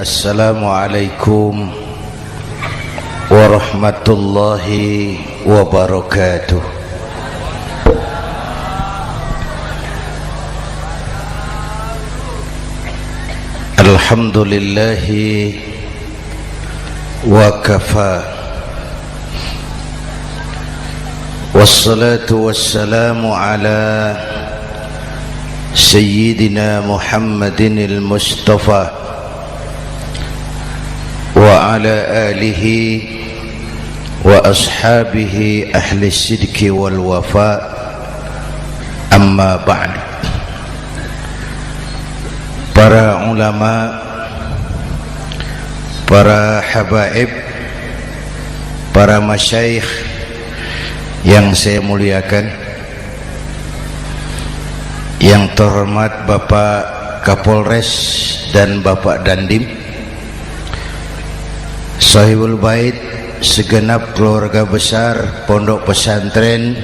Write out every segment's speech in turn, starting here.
Assalamualaikum warahmatullahi wabarakatuh. Alhamdulillahi wa kafa, wassalatu wassalamu ala Sayyidina Muhammadin al-Mustafa wa ala alihi wa ashabihi ahli sidqi wal wafa, amma ba'd. Para ulama, para habaib, para masyayikh yang saya muliakan, yang terhormat Bapak Kapolres dan Bapak Dandim, Sahibul Bait, segenap keluarga besar Pondok Pesantren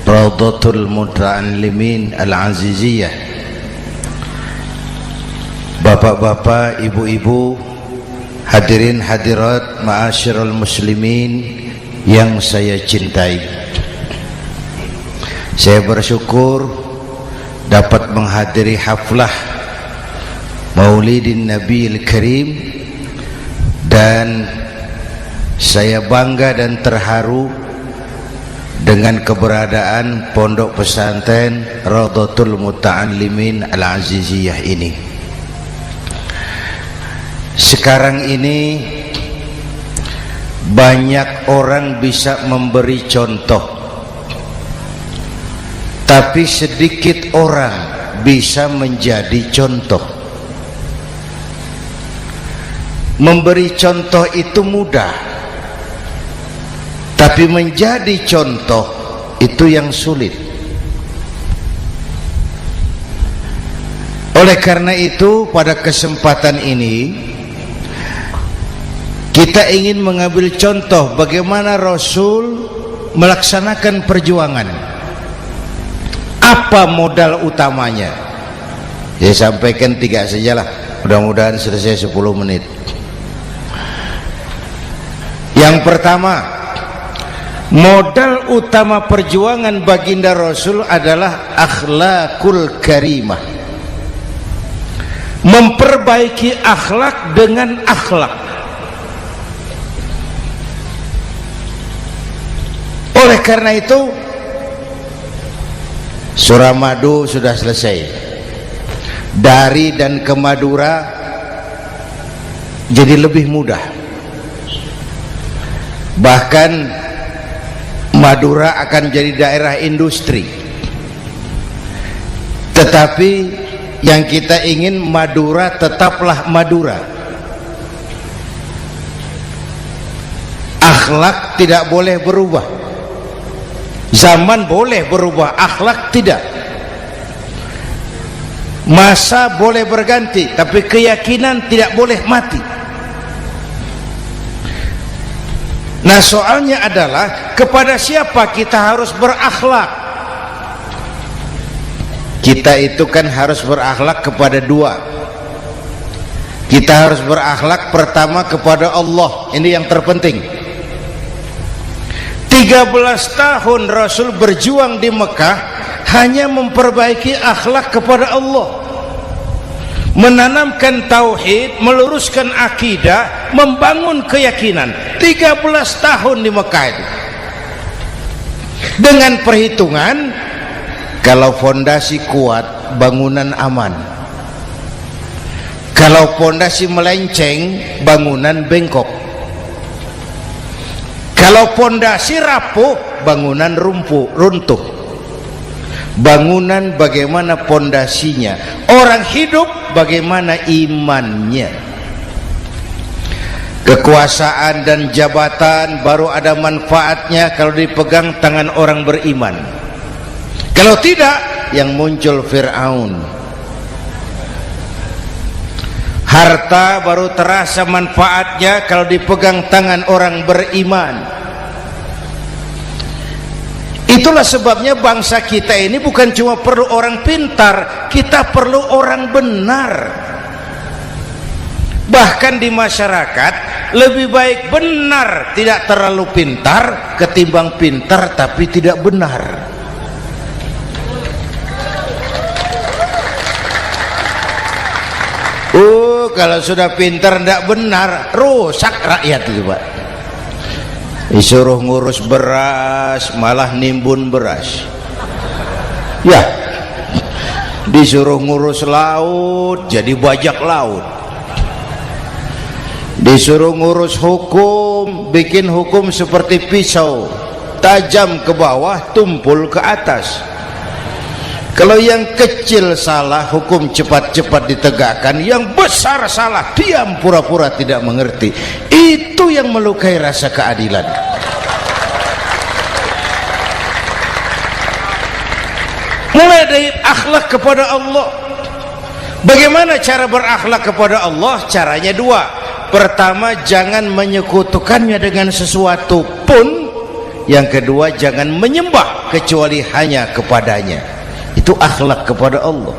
Raudhatul Muta'allimin Al-Aziziyah, bapak-bapak, ibu-ibu, hadirin hadirat ma'asyiral muslimin yang saya cintai. Saya bersyukur dapat menghadiri haflah Maulidin Nabiyil Karim, dan saya bangga dan terharu dengan keberadaan Pondok Pesantren Raudhatul Muta'allimin Al-Aziziyah ini. Sekarang ini banyak orang bisa memberi contoh, tapi sedikit orang bisa menjadi contoh. Memberi contoh itu mudah, tapi menjadi contoh itu yang sulit. Oleh karena itu, pada kesempatan ini kita ingin mengambil contoh bagaimana Rasul melaksanakan perjuangan. Apa modal utamanya? Saya sampaikan 3 sajalah, mudah-mudahan selesai 10 menit. Yang pertama, modal utama perjuangan baginda Rasul adalah akhlakul karimah. Memperbaiki akhlak dengan akhlak. Oleh karena itu, Suramadu sudah selesai. Dari dan ke Madura jadi lebih mudah. Bahkan Madura akan jadi daerah industri. Tetapi yang kita ingin, Madura tetaplah Madura. Akhlak tidak boleh berubah. Zaman boleh berubah, akhlak tidak. Masa boleh berganti, tapi keyakinan tidak boleh mati. Nah, soalnya adalah kepada siapa kita harus berakhlak. Kita itu kan harus berakhlak kepada 2. Kita harus berakhlak pertama kepada Allah. Ini yang terpenting. 13 tahun Rasul berjuang di Mekah hanya memperbaiki akhlak kepada Allah, menanamkan tauhid, meluruskan akidah, membangun keyakinan. 13 tahun di Mekah itu, dengan perhitungan kalau fondasi kuat, bangunan aman. Kalau fondasi melenceng, bangunan bengkok. Kalau fondasi rapuh, bangunan runtuh. Bangunan bagaimana fondasinya, orang hidup bagaimana imannya. Kekuasaan dan jabatan baru ada manfaatnya kalau dipegang tangan orang beriman. Kalau tidak, yang muncul Fir'aun. Harta baru terasa manfaatnya kalau dipegang tangan orang beriman. Itulah sebabnya bangsa kita ini bukan cuma perlu orang pintar, kita perlu orang benar. Bahkan di masyarakat lebih baik benar tidak terlalu pintar ketimbang pintar tapi tidak benar. Kalau sudah pintar tidak benar, rusak rakyat itu Pak. Disuruh ngurus beras malah nimbun beras, ya. Disuruh ngurus laut jadi bajak laut. Disuruh ngurus hukum, bikin hukum seperti pisau, tajam ke bawah, tumpul ke atas. Kalau yang kecil salah, hukum cepat-cepat ditegakkan. Yang besar salah, diam pura-pura tidak mengerti. Itu yang melukai rasa keadilan. Mulai dari akhlak kepada Allah. Bagaimana cara berakhlak kepada Allah? Caranya dua. Pertama, jangan menyekutukannya dengan sesuatu pun. Yang kedua, jangan menyembah kecuali hanya kepadanya. Itu akhlak kepada Allah.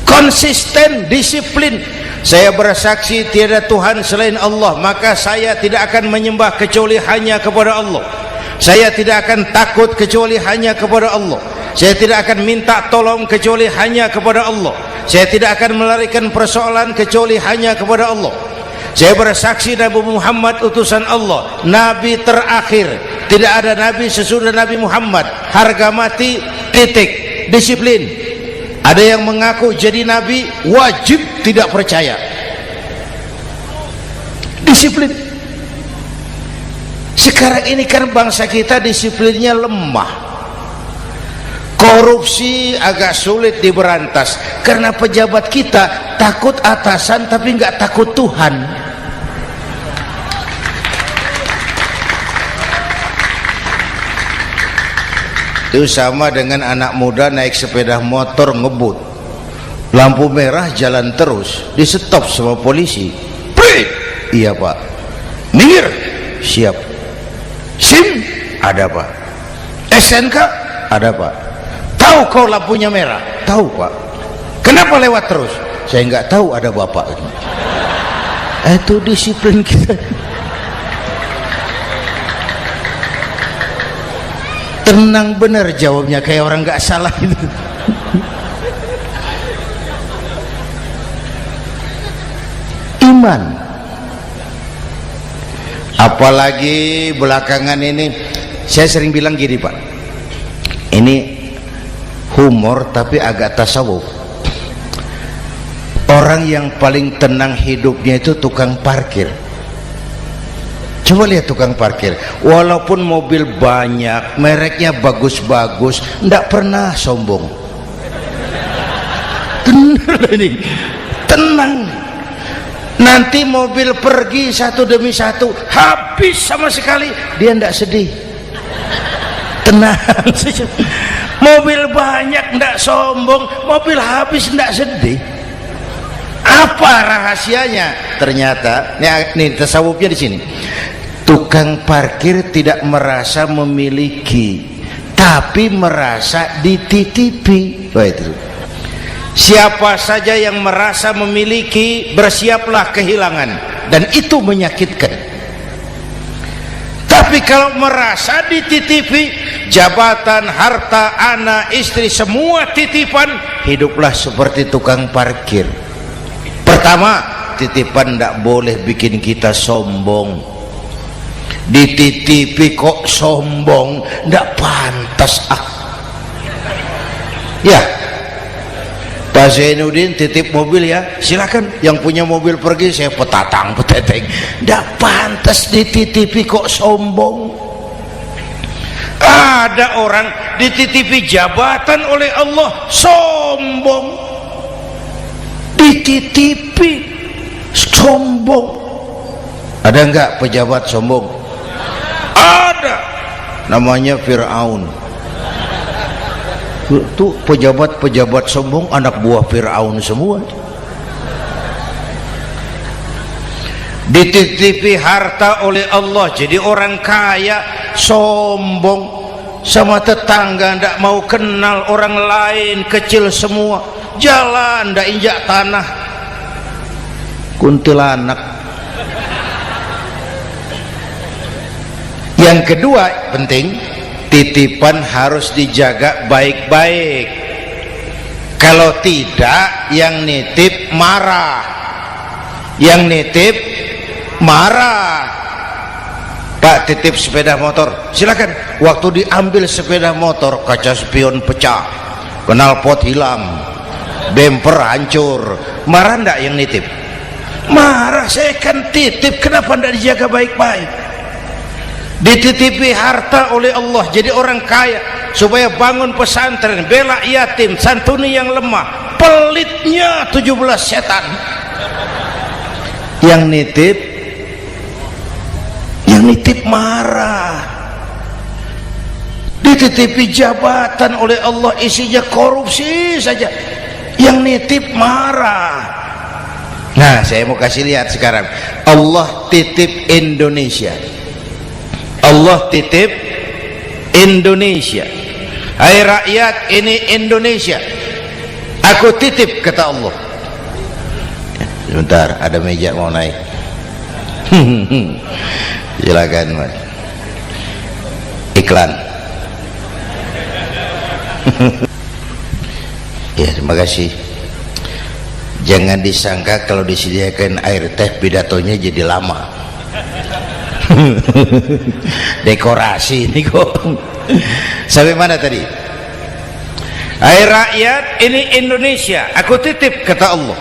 Konsisten, disiplin. Saya bersaksi tiada Tuhan selain Allah, maka saya tidak akan menyembah kecuali hanya kepada Allah. Saya tidak akan takut kecuali hanya kepada Allah. Saya tidak akan minta tolong kecuali hanya kepada Allah. Saya tidak akan melarikan persoalan kecuali hanya kepada Allah. Saya bersaksi Nabi Muhammad utusan Allah, Nabi terakhir. Tidak ada Nabi sesudah Nabi Muhammad. Harga mati, titik. Disiplin. Ada yang mengaku jadi Nabi, wajib tidak percaya. Disiplin. Sekarang ini kan bangsa kita disiplinnya lemah. Korupsi agak sulit diberantas karena pejabat kita takut atasan tapi nggak takut Tuhan. Itu sama dengan anak muda naik sepeda motor ngebut, lampu merah jalan terus, di stop sama polisi. Prit, iya Pak. Minggir, siap. SIM ada Pak. SNK ada Pak. Tahu kau lampunya merah? Tahu Pak. Kenapa lewat terus? Saya nggak tahu, ada Bapak. Itu disiplin kita. Tenang bener jawabnya, kayak orang nggak salah itu. Iman. Apalagi belakangan ini saya sering bilang gini Pak, ini humor tapi agak tasawuf. Orang yang paling tenang hidupnya itu tukang parkir. Coba lihat tukang parkir, walaupun mobil banyak, mereknya bagus-bagus, tidak pernah sombong. Tenang. Nanti mobil pergi satu demi satu, habis sama sekali, dia tidak sedih. Tenang. Mobil banyak tidak sombong, mobil habis tidak sedih. Apa rahasianya? Ternyata, nih tasawufnya di sini. Tukang parkir tidak merasa memiliki, tapi merasa dititipi. Wah, itu. Siapa saja yang merasa memiliki, bersiaplah kehilangan, dan itu menyakitkan. Tapi kalau merasa dititipi, jabatan, harta, anak, istri, semua titipan, hiduplah seperti tukang parkir. Pertama, titipan tidak boleh bikin kita sombong. Dititipi kok sombong, tidak pantas ya. Pak Zainuddin titip mobil ya, silakan. Yang punya mobil pergi, saya petatang peteteng. Tidak pantas dititipi kok sombong. Ada orang dititipi jabatan oleh Allah sombong. Dititipi sombong. Ada enggak pejabat sombong? Ada, namanya Fir'aun. Tuh pejabat-pejabat sombong anak buah Fir'aun semua. Dititipi harta oleh Allah jadi orang kaya, sombong, sama tetangga ndak mau kenal, orang lain kecil semua, jalan ndak injak tanah. kuntilanak. Yang kedua penting, titipan harus dijaga baik-baik. Kalau tidak, yang nitip marah. Yang nitip marah. Pak, titip sepeda motor, silakan. Waktu diambil sepeda motor, kaca spion pecah, knalpot hilang, bemper hancur. Marah ndak yang nitip? Marah. Saya kan titip, kenapa ndak dijaga baik-baik? Dititipi harta oleh Allah jadi orang kaya supaya bangun pesantren, bela yatim, santuni yang lemah. Pelitnya 17 setan. Yang nitip marah. Dititipi jabatan oleh Allah isinya korupsi saja, yang nitip marah. Nah, saya mau kasih lihat sekarang. Allah titip Indonesia. Allah titip Indonesia. Hai rakyat, ini Indonesia, aku titip, kata Allah. Sebentar, ada meja mau naik. Silakan Mas. Iklan. Ya, terima kasih. Jangan disangka kalau disediakan air teh pidatonya jadi lama. Dekorasi ini kok. Sampai mana tadi? Hai rakyat, ini Indonesia, aku titip, kata Allah.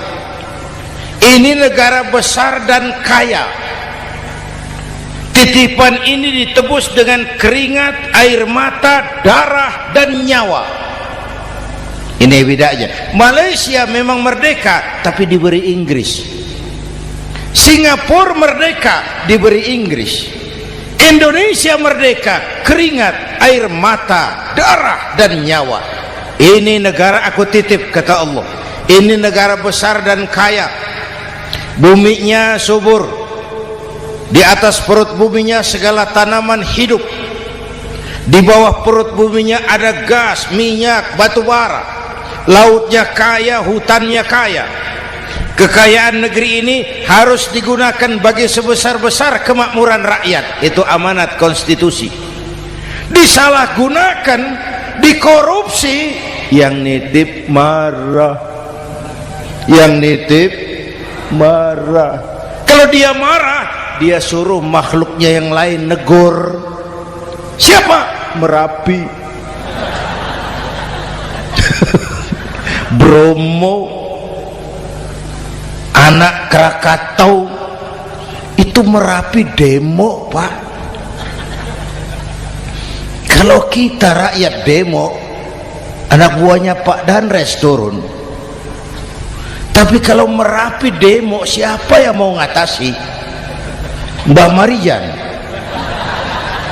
Ini negara besar dan kaya. Titipan ini ditebus dengan keringat, air mata, darah, dan nyawa. Ini bedanya. Malaysia memang merdeka tapi diberi Inggris. Singapura merdeka diberi Inggris. Indonesia merdeka, keringat, air mata, darah, dan nyawa. Ini negara aku titip, kata Allah. Ini negara besar dan kaya. Buminya subur. Di atas perut buminya segala tanaman hidup. Di bawah perut buminya ada gas, minyak, batu bara. Lautnya kaya, hutannya kaya. Kekayaan negeri ini harus digunakan bagi sebesar-besar kemakmuran rakyat. Itu amanat konstitusi. Disalahgunakan, dikorupsi, yang nitip marah. Yang nitip marah. Kalau dia marah, dia suruh makhluknya yang lain negur. Siapa? Merapi, Bromo, anak Krakatau. Itu Merapi demo, Pak. Kalau kita rakyat demo, anak buahnya Pak Danres turun. Tapi kalau Merapi demo, siapa yang mau ngatasi? Mbah Marijan.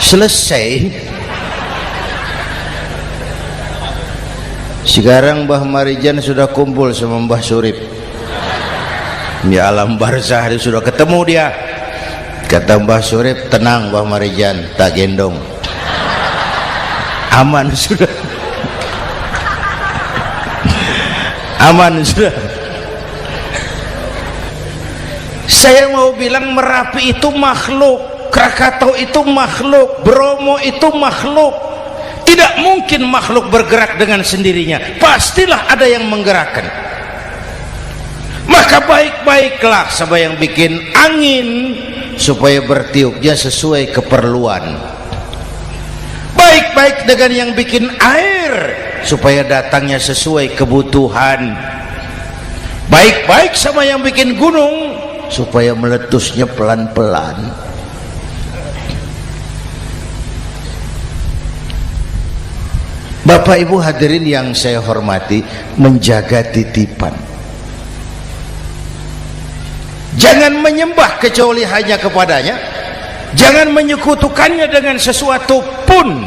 Selesai. Sekarang Mbah Marijan sudah kumpul sama Mbah Surip di alam barzah, dia sudah ketemu dia. Kata Mbah Surip, tenang Mbah Marijan, tak gendong, aman sudah. Aman sudah. Saya mau bilang Merapi itu makhluk, Krakatau itu makhluk, Bromo itu makhluk. Tidak mungkin makhluk bergerak dengan sendirinya, pastilah ada yang menggerakkan. Maka baik-baiklah sama yang bikin angin supaya bertiupnya sesuai keperluan. Baik-baik dengan yang bikin air supaya datangnya sesuai kebutuhan. Baik-baik sama yang bikin gunung supaya meletusnya pelan-pelan. Bapak Ibu hadirin yang saya hormati, menjaga titipan. Jangan menyembah kecuali hanya kepadanya. Jangan menyekutukannya dengan sesuatu pun.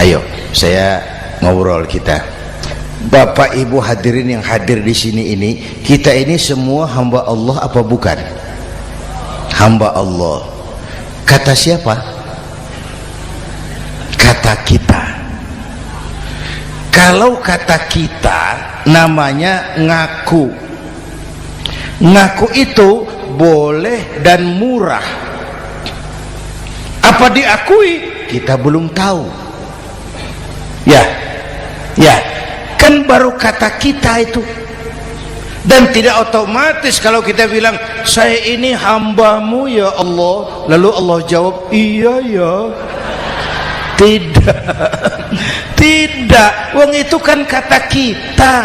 Ayo, saya ngobrol kita. Bapak Ibu hadirin yang hadir di sini ini, kita ini semua hamba Allah apa bukan? Hamba Allah. Kata siapa? Kata kita. Kalau kata kita namanya ngaku. Ngaku itu boleh dan murah. Apa diakui? Kita belum tahu. Ya, kan baru kata kita itu. Dan tidak otomatis kalau kita bilang saya ini hambamu ya Allah, lalu Allah jawab iya ya. Tidak, tidak. Wong itu kan kata kita.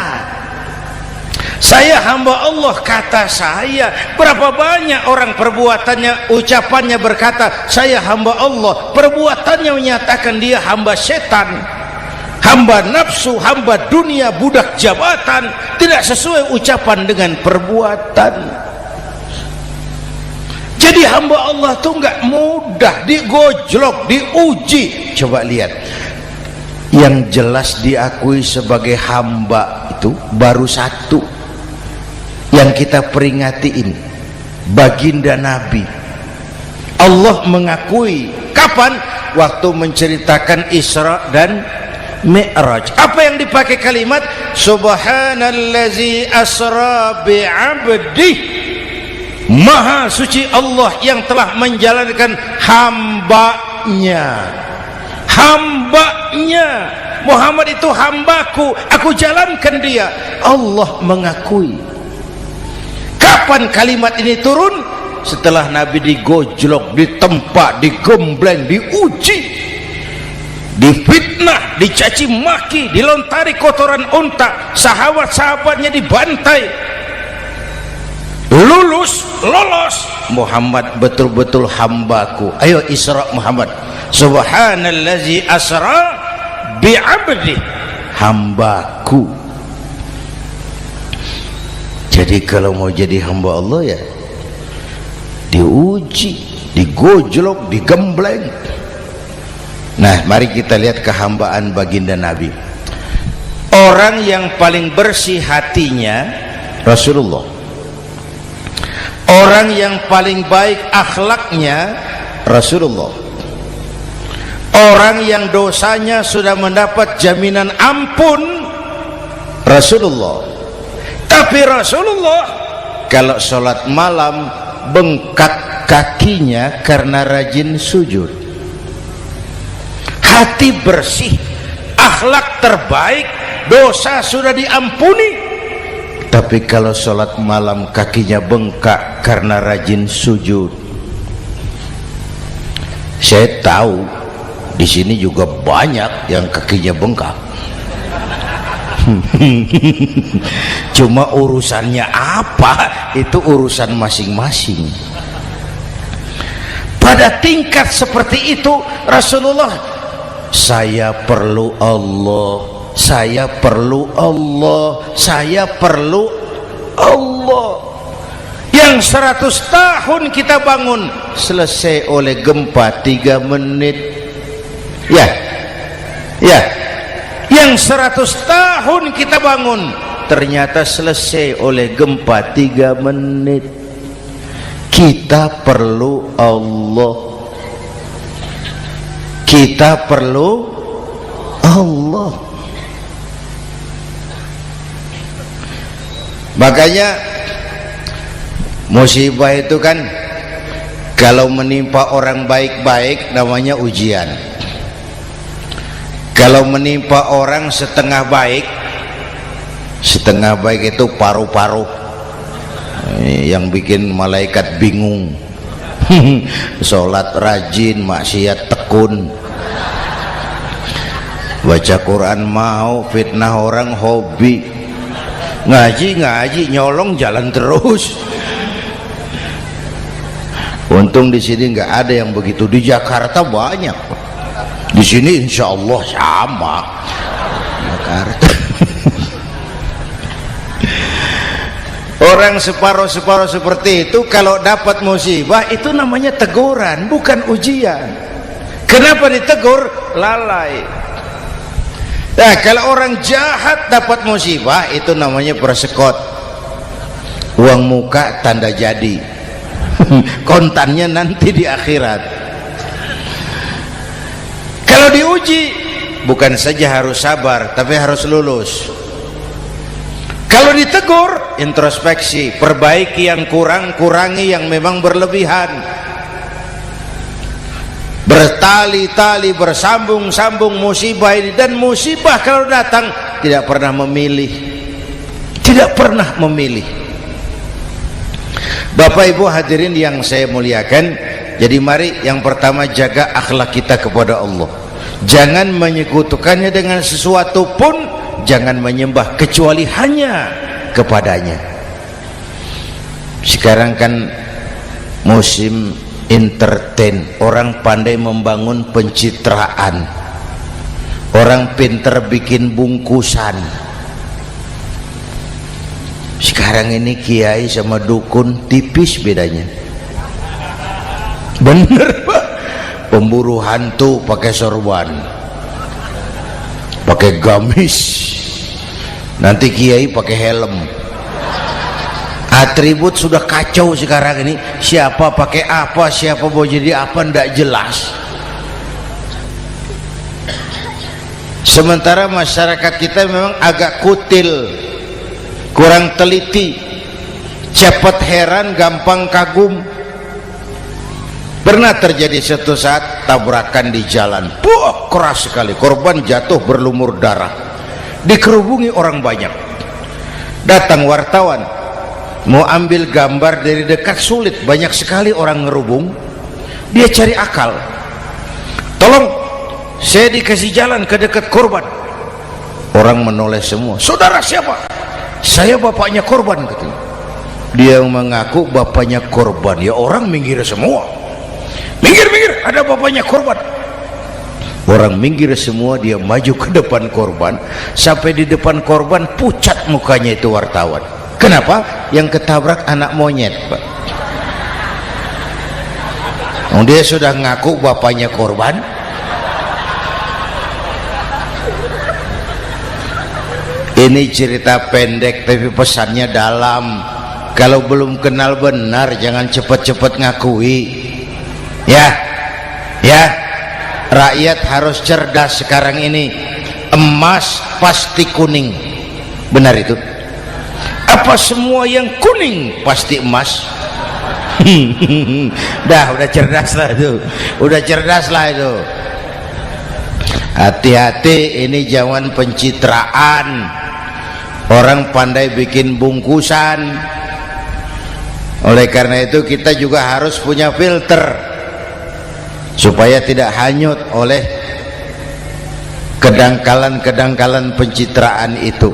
Saya hamba Allah, kata saya. Berapa banyak orang perbuatannya, ucapannya berkata saya hamba Allah, perbuatannya menyatakan dia hamba setan, hamba nafsu, hamba dunia, budak jabatan. Tidak sesuai ucapan dengan perbuatan. Jadi hamba Allah tuh nggak mudah, digojlok, diuji. Coba lihat, yang jelas diakui sebagai hamba itu baru satu yang kita peringati ini, baginda Nabi. Allah mengakui kapan? Waktu menceritakan Isra dan Mi'raj. Apa yang dipakai kalimat? Subhanallazi asra bi'abdih. Maha suci Allah yang telah menjalankan hambanya. Hambanya Muhammad itu hambaku, aku jalankan dia. Allah mengakui. Kapan kalimat ini turun? Setelah Nabi digojlok, ditempa, digembleng, diuji, difitnah, dicaci maki, dilontari kotoran unta, sahabat-sahabatnya dibantai. Lolos, Muhammad betul-betul hambaku. Ayo Isra Muhammad. Subhanallazi asra bi'abdi, hambaku. Jadi kalau mau jadi hamba Allah ya diuji, digojlok, digembleng. Nah, mari kita lihat kehambaan baginda Nabi. Orang yang paling bersih hatinya Rasulullah. Orang yang paling baik akhlaknya Rasulullah. Orang yang dosanya sudah mendapat jaminan ampun Rasulullah. Tapi Rasulullah kalau sholat malam bengkak kakinya karena rajin sujud. Hati bersih, akhlak terbaik, dosa sudah diampuni. Tapi kalau sholat malam kakinya bengkak karena rajin sujud. Saya tahu di sini juga banyak yang kakinya bengkak. Cuma urusannya apa? Itu urusan masing-masing. Pada tingkat seperti itu Rasulullah, saya perlu Allah, saya perlu Allah, saya perlu Allah. Yang 100 tahun kita bangun selesai oleh gempa 3 menit. Ya, yang 100 tahun kita bangun ternyata selesai oleh gempa 3 menit. Kita perlu Allah, kita perlu Allah. Makanya musibah itu kan kalau menimpa orang baik-baik namanya ujian. Kalau menimpa orang setengah baik itu paru-paru yang bikin malaikat bingung. Sholat rajin, maksiat tekun, baca Quran mau, fitnah orang hobi, ngaji nyolong jalan terus. Untung di sini nggak ada yang begitu. Di Jakarta banyak. Di sini insya Allah sama. Jakarta. Orang separuh-separuh seperti itu kalau dapat musibah itu namanya teguran, bukan ujian. Kenapa ditegur? Lalai. Nah, kalau orang jahat dapat musibah itu namanya persekot. Uang muka tanda jadi. Kontannya nanti di akhirat. Kalau diuji bukan saja harus sabar tapi harus lulus. Kalau ditegur, introspeksi, perbaiki yang kurang, kurangi yang memang berlebihan. Bertali-tali, bersambung-sambung musibah ini, dan musibah kalau datang tidak pernah memilih, tidak pernah memilih. Bapak Ibu hadirin yang saya muliakan, jadi mari yang pertama jaga akhlak kita kepada Allah. Jangan menyekutukannya dengan sesuatu pun, jangan menyembah kecuali hanya kepadanya. Sekarang kan musim entertain, orang pandai membangun pencitraan, orang pinter bikin bungkusan. Sekarang ini kiai sama dukun tipis bedanya. Bener Pak, pemburu hantu pakai sorban, pakai gamis, nanti kiai pakai helm. Atribut sudah kacau sekarang ini, siapa pakai apa, siapa mau jadi apa, ndak jelas. Sementara masyarakat kita memang agak kutil, kurang teliti, cepat heran, gampang kagum. Pernah terjadi suatu saat tabrakan di jalan, keras sekali, korban jatuh berlumur darah, dikerubungi orang banyak. Datang wartawan mau ambil gambar dari dekat, sulit, banyak sekali orang ngerubung. Dia cari akal, tolong saya dikasih jalan ke dekat korban. Orang menoleh semua, saudara siapa? Saya bapaknya korban, katanya. Dia mengaku bapaknya korban, ya orang minggir semua, minggir, ada bapaknya korban. Orang minggir semua, dia maju ke depan korban. Sampai di depan korban pucat mukanya itu wartawan. Kenapa? Yang ketabrak anak monyet, Pak. Dia sudah ngaku bapaknya korban. Ini cerita pendek tapi pesannya dalam. Kalau belum kenal benar jangan cepat-cepat ngakui. Ya, rakyat harus cerdas sekarang ini. Emas pasti kuning, benar itu? Apa semua yang kuning pasti emas? udah cerdas lah itu, udah cerdas lah itu. Hati-hati, ini zaman pencitraan. Orang pandai bikin bungkusan. Oleh karena itu kita juga harus punya filter supaya tidak hanyut oleh kedangkalan-kedangkalan pencitraan itu.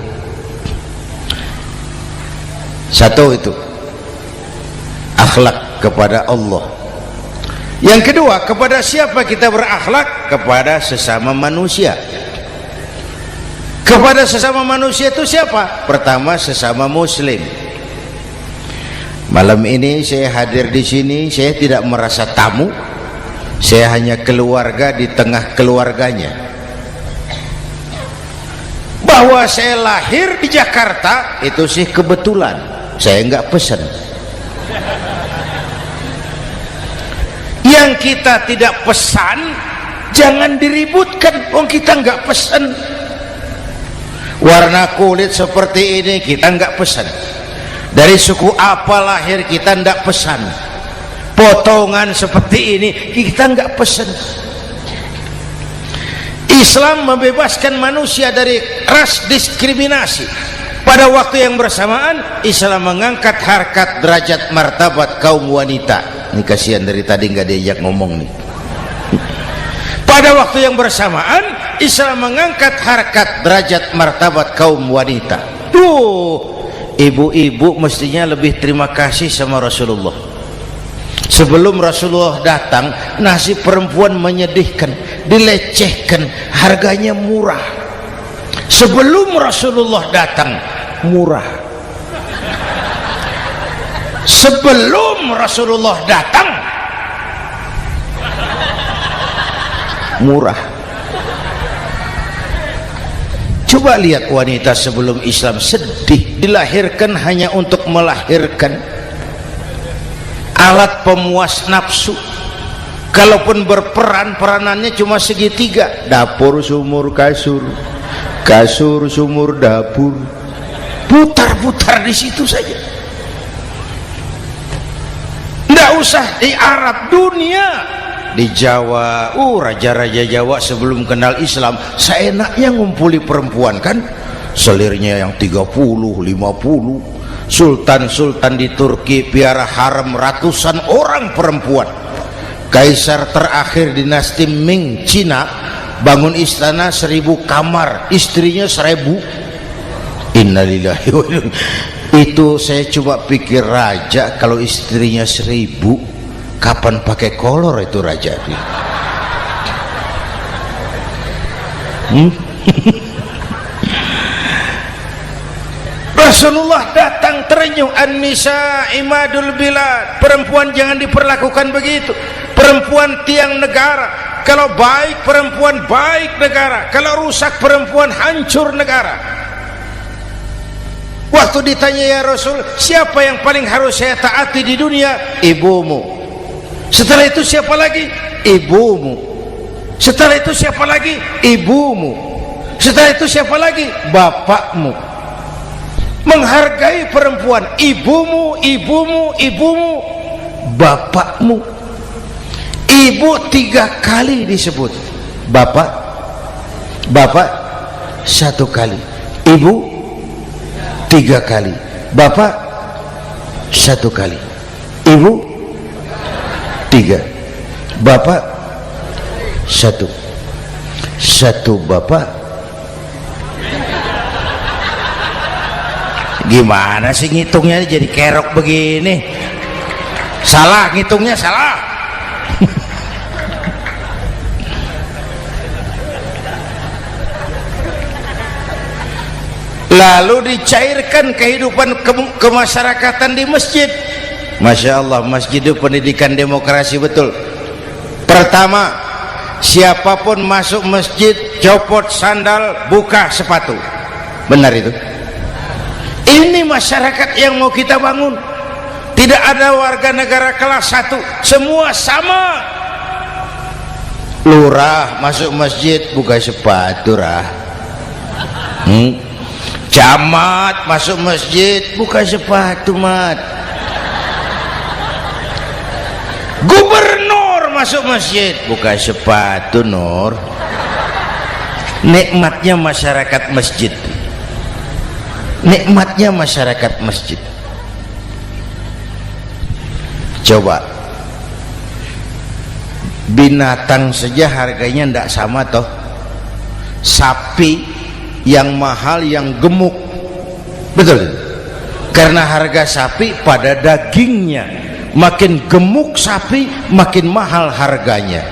Satu itu akhlak kepada Allah. Yang kedua, kepada siapa kita berakhlak? Kepada sesama manusia. Kepada sesama manusia itu siapa? Pertama, sesama muslim. Malam ini saya hadir di sini, saya tidak merasa tamu. Saya hanya keluarga di tengah keluarganya. Bahwa saya lahir di Jakarta itu sih kebetulan. Saya enggak pesan. Yang kita tidak pesan jangan diributkan. Kita enggak pesan. Warna kulit seperti ini kita enggak pesan. Dari suku apa lahir kita enggak pesan. Potongan seperti ini kita enggak pesan. Islam membebaskan manusia dari ras diskriminasi. Pada waktu yang bersamaan Islam mengangkat harkat, derajat, martabat kaum wanita. Ini kasihan dari tadi nggak diajak ngomong nih. Pada waktu yang bersamaan Islam mengangkat harkat, derajat, martabat kaum wanita. Ibu-ibu mestinya lebih terima kasih sama Rasulullah. Sebelum Rasulullah datang, nasib perempuan menyedihkan, dilecehkan, harganya murah. Sebelum Rasulullah datang, murah. Sebelum Rasulullah datang, murah. Coba lihat wanita sebelum Islam, sedih, dilahirkan hanya untuk melahirkan, alat pemuas nafsu. Kalaupun berperan, peranannya cuma segitiga, dapur sumur kasur, kasur sumur dapur. putar-putar di situ saja, tidak usah di Arab, dunia. Di Jawa, raja-raja Jawa sebelum kenal Islam seenaknya ngumpuli perempuan kan, selirnya yang 30, 50. Sultan-sultan di Turki piara harem ratusan orang perempuan. Kaisar terakhir dinasti Ming Cina bangun istana 1000 kamar, istrinya 1000. Innalillahi wa inna. Itu saya coba pikir, raja kalau istrinya 1000, kapan pakai kolor itu raja? Rasulullah datang terenyuh, an-nisa imadul bilad, perempuan jangan diperlakukan begitu, perempuan tiang negara. Kalau baik perempuan baik negara, kalau rusak perempuan hancur negara. Waktu ditanya, ya Rasul, siapa yang paling harus saya taati di dunia? Ibumu. Setelah itu siapa lagi? Ibumu. Setelah itu siapa lagi? Ibumu. Setelah itu siapa lagi? Bapakmu. Menghargai perempuan, ibumu, ibumu, ibumu, bapakmu. Ibu 3 kali disebut, bapak 1 kali, ibu 3 kali, bapak 1 kali, ibu 3, bapak 1 bapak. Gimana sih ngitungnya jadi kerok begini? Salah ngitungnya, salah. Lalu dicairkan kehidupan kemasyarakatan di masjid. Masya Allah, masjid itu pendidikan demokrasi betul. Pertama, siapapun masuk masjid copot sandal, buka sepatu. Benar itu? Ini masyarakat yang mau kita bangun. Tidak ada warga negara kelas 1, semua sama. Lurah masuk masjid buka sepatu, Camat masuk masjid buka sepatu, mat. Gubernur masuk masjid buka sepatu, Nur. Nikmatnya masyarakat masjid, nikmatnya masyarakat masjid. Coba binatang saja harganya tidak sama toh. Sapi yang mahal yang gemuk, betul, karena harga sapi pada dagingnya. Makin gemuk sapi makin mahal harganya.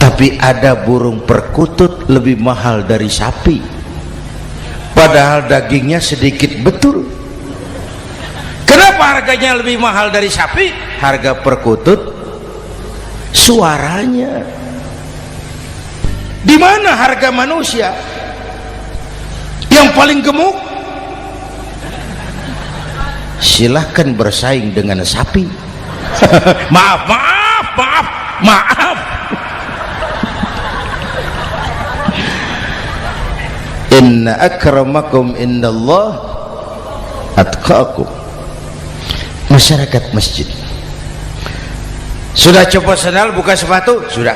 Tapi ada burung perkutut lebih mahal dari sapi, padahal dagingnya sedikit, betul. Kenapa harganya lebih mahal dari sapi? Harga perkutut suaranya. Di mana harga manusia yang paling gemuk? Silahkan bersaing dengan sapi. maaf inna akramakum indallah atqakum. Masyarakat masjid sudah copot sandal, buka sepatu, sudah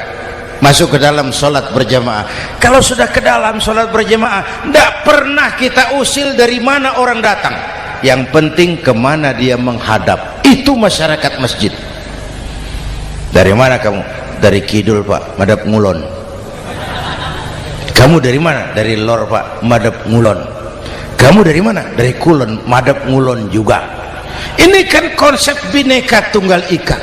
masuk ke dalam sholat berjamaah. Kalau sudah ke dalam sholat berjamaah, tidak pernah kita usil dari mana orang datang, yang penting kemana dia menghadap. Itu masyarakat masjid. Dari mana kamu? Dari kidul, Pak, madhab ngulon. Kamu dari mana? Dari lor, Pak, madhab ngulon. Kamu dari mana? Dari kulon, madhab ngulon juga. Ini kan konsep bineka tunggal ika.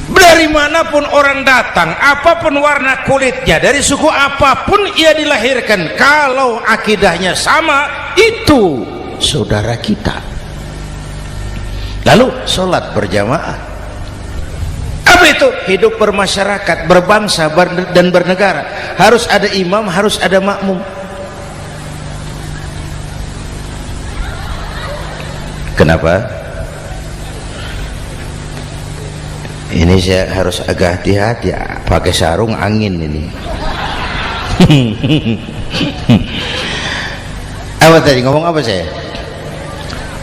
Dari manapun orang datang, apapun warna kulitnya, dari suku apapun ia dilahirkan, kalau akidahnya sama, itu saudara kita. Lalu sholat berjamaah, apa itu? Hidup bermasyarakat, berbangsa dan bernegara. Harus ada imam, harus ada makmum. Kenapa? Ini saya harus agak hati-hati, pakai sarung angin ini. Apa tadi ngomong apa saya?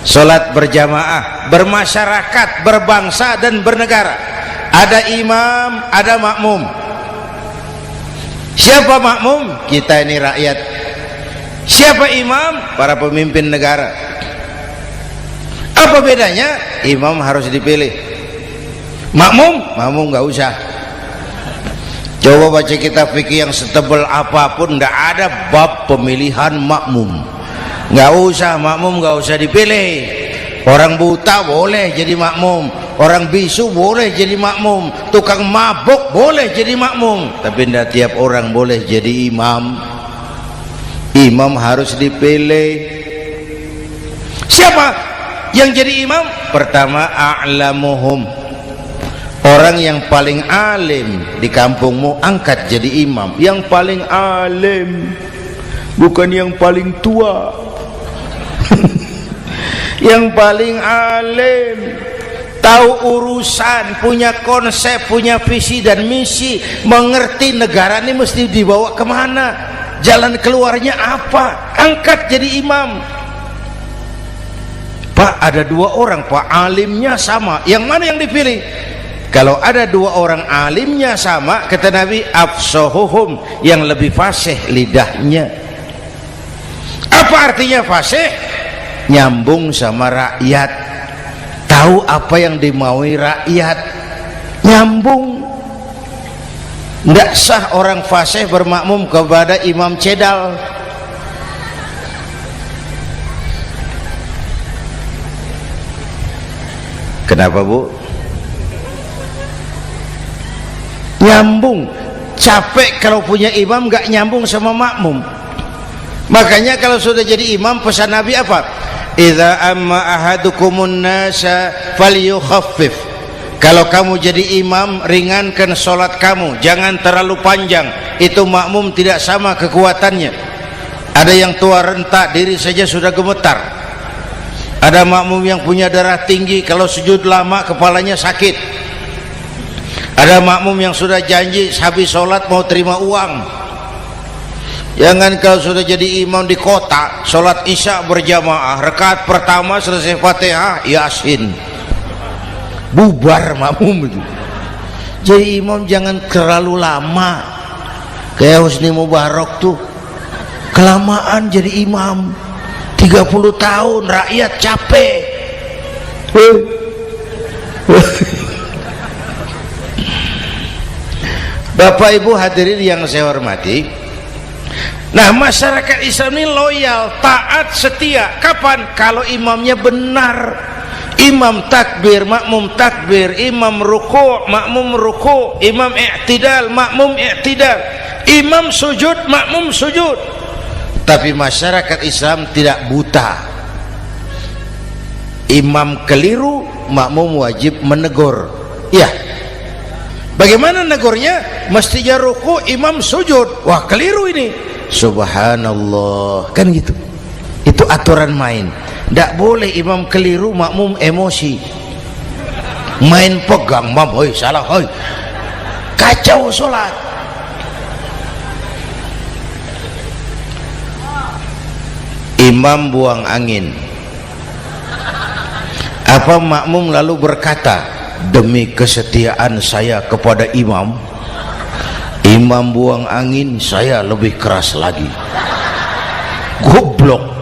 Salat berjamaah, bermasyarakat, berbangsa dan bernegara. Ada imam, ada makmum. Siapa makmum? Kita ini rakyat. Siapa imam? Para pemimpin negara. Apa bedanya? Imam harus dipilih. Makmum nggak usah. Coba baca kitab fikih yang setebal apapun, nggak ada bab pemilihan makmum. Nggak usah makmum, nggak usah dipilih. Orang buta boleh jadi makmum, orang bisu boleh jadi makmum, tukang mabuk boleh jadi makmum, tapi tidak tiap orang boleh jadi imam. Imam harus dipilih. Siapa yang jadi imam? Pertama, a'lamuhum, orang yang paling alim di kampungmu angkat jadi imam. Yang paling alim, bukan yang paling tua. Yang paling alim, tahu urusan, punya konsep, punya visi dan misi, mengerti negara ini mesti dibawa kemana, jalan keluarnya apa, angkat jadi imam. Pak, ada dua orang Pak, alimnya sama, yang mana yang dipilih? Kalau ada dua orang alimnya sama, kata Nabi, afsahuhum, yang lebih fasih lidahnya. Apa artinya fasih? Nyambung sama rakyat, tahu apa yang dimaui rakyat, nyambung. Tidak sah orang fasih bermakmum kepada imam cedal. Kenapa Bu? Nyambung. Capek kalau punya imam gak nyambung sama makmum. Makanya kalau sudah jadi imam, pesan Nabi apa? Idza amma ahadukumun nasa falyukhaffif. Kalau kamu jadi imam, ringankan solat kamu, jangan terlalu panjang. Itu makmum tidak sama kekuatannya. Ada yang tua renta, diri saja sudah gemetar. Ada makmum yang punya darah tinggi, kalau sujud lama kepalanya sakit. Ada makmum yang sudah janji habis solat mau terima uang. Jangan kalau sudah jadi imam di kota, sholat isya berjamaah, rakaat pertama selesai Fatihah, Yasin, bubar makmum itu. Jadi imam jangan terlalu lama, kayak Husni Mubarak tuh, kelamaan jadi imam, 30 tahun, rakyat capek. Bapak Ibu hadirin yang saya hormati, nah masyarakat Islam ini loyal, taat, setia. Kapan? Kalau imamnya benar. Imam takbir, makmum takbir, imam ruku', makmum ruku', imam i'tidal, makmum i'tidal, imam sujud, makmum sujud. Tapi masyarakat Islam tidak buta. Imam keliru, makmum wajib menegur. Ya, bagaimana negurnya? Mestinya ruku', imam sujud. Wah, keliru ini. Subhanallah, kan gitu. Itu aturan main. Tidak boleh imam keliru, makmum emosi, main pegang, mam, hoi salah, hoi, kacau sholat. Imam buang angin, apa makmum lalu berkata, demi kesetiaan saya kepada imam, imam buang angin, saya lebih keras lagi. Goblok.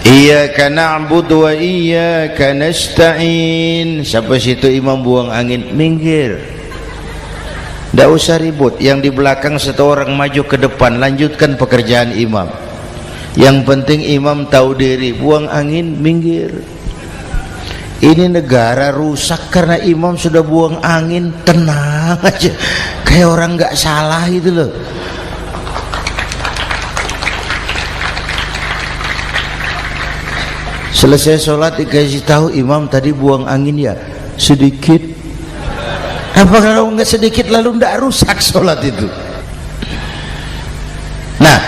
Iyyaka na'budu wa iyyaka nasta'in. Sampai situ imam buang angin, minggir. Tidak usah ribut. Yang di belakang satu orang maju ke depan, lanjutkan pekerjaan imam. Yang penting imam tahu diri, buang angin, minggir. Ini negara rusak karena imam sudah buang angin. Tenang aja, kayak orang nggak salah itu loh. Selesai sholat dikasih tahu, imam tadi buang angin ya sedikit. Apa kalau nggak sedikit lalu nggak rusak sholat itu? Nah,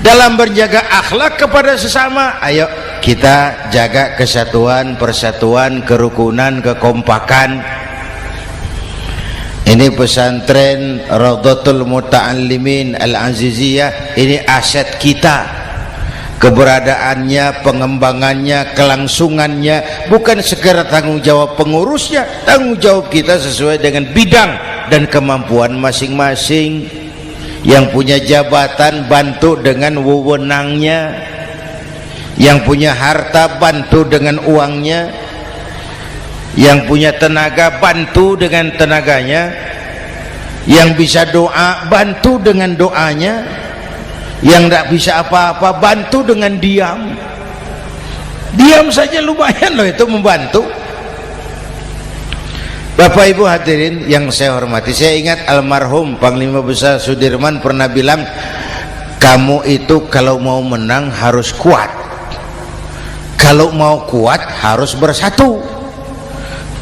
dalam berjaga akhlak kepada sesama, ayo kita jaga kesatuan, persatuan, kerukunan, kekompakan. Ini pesantren Raudhatul Muta'allimin Al-Aziziyah, ini aset kita. keberadaannya, pengembangannya, kelangsungannya, bukan segera tanggung jawab pengurusnya. Tanggung jawab kita sesuai dengan bidang dan kemampuan masing-masing. Yang punya jabatan bantu dengan wewenangnya, yang punya harta bantu dengan uangnya, yang punya tenaga bantu dengan tenaganya, yang bisa doa bantu dengan doanya, yang tidak bisa apa-apa bantu dengan diam. Diam saja lumayan loh itu membantu. Bapak Ibu hadirin yang saya hormati, saya ingat almarhum Panglima Besar Sudirman pernah bilang, kamu itu kalau mau menang harus kuat, kalau mau kuat harus bersatu,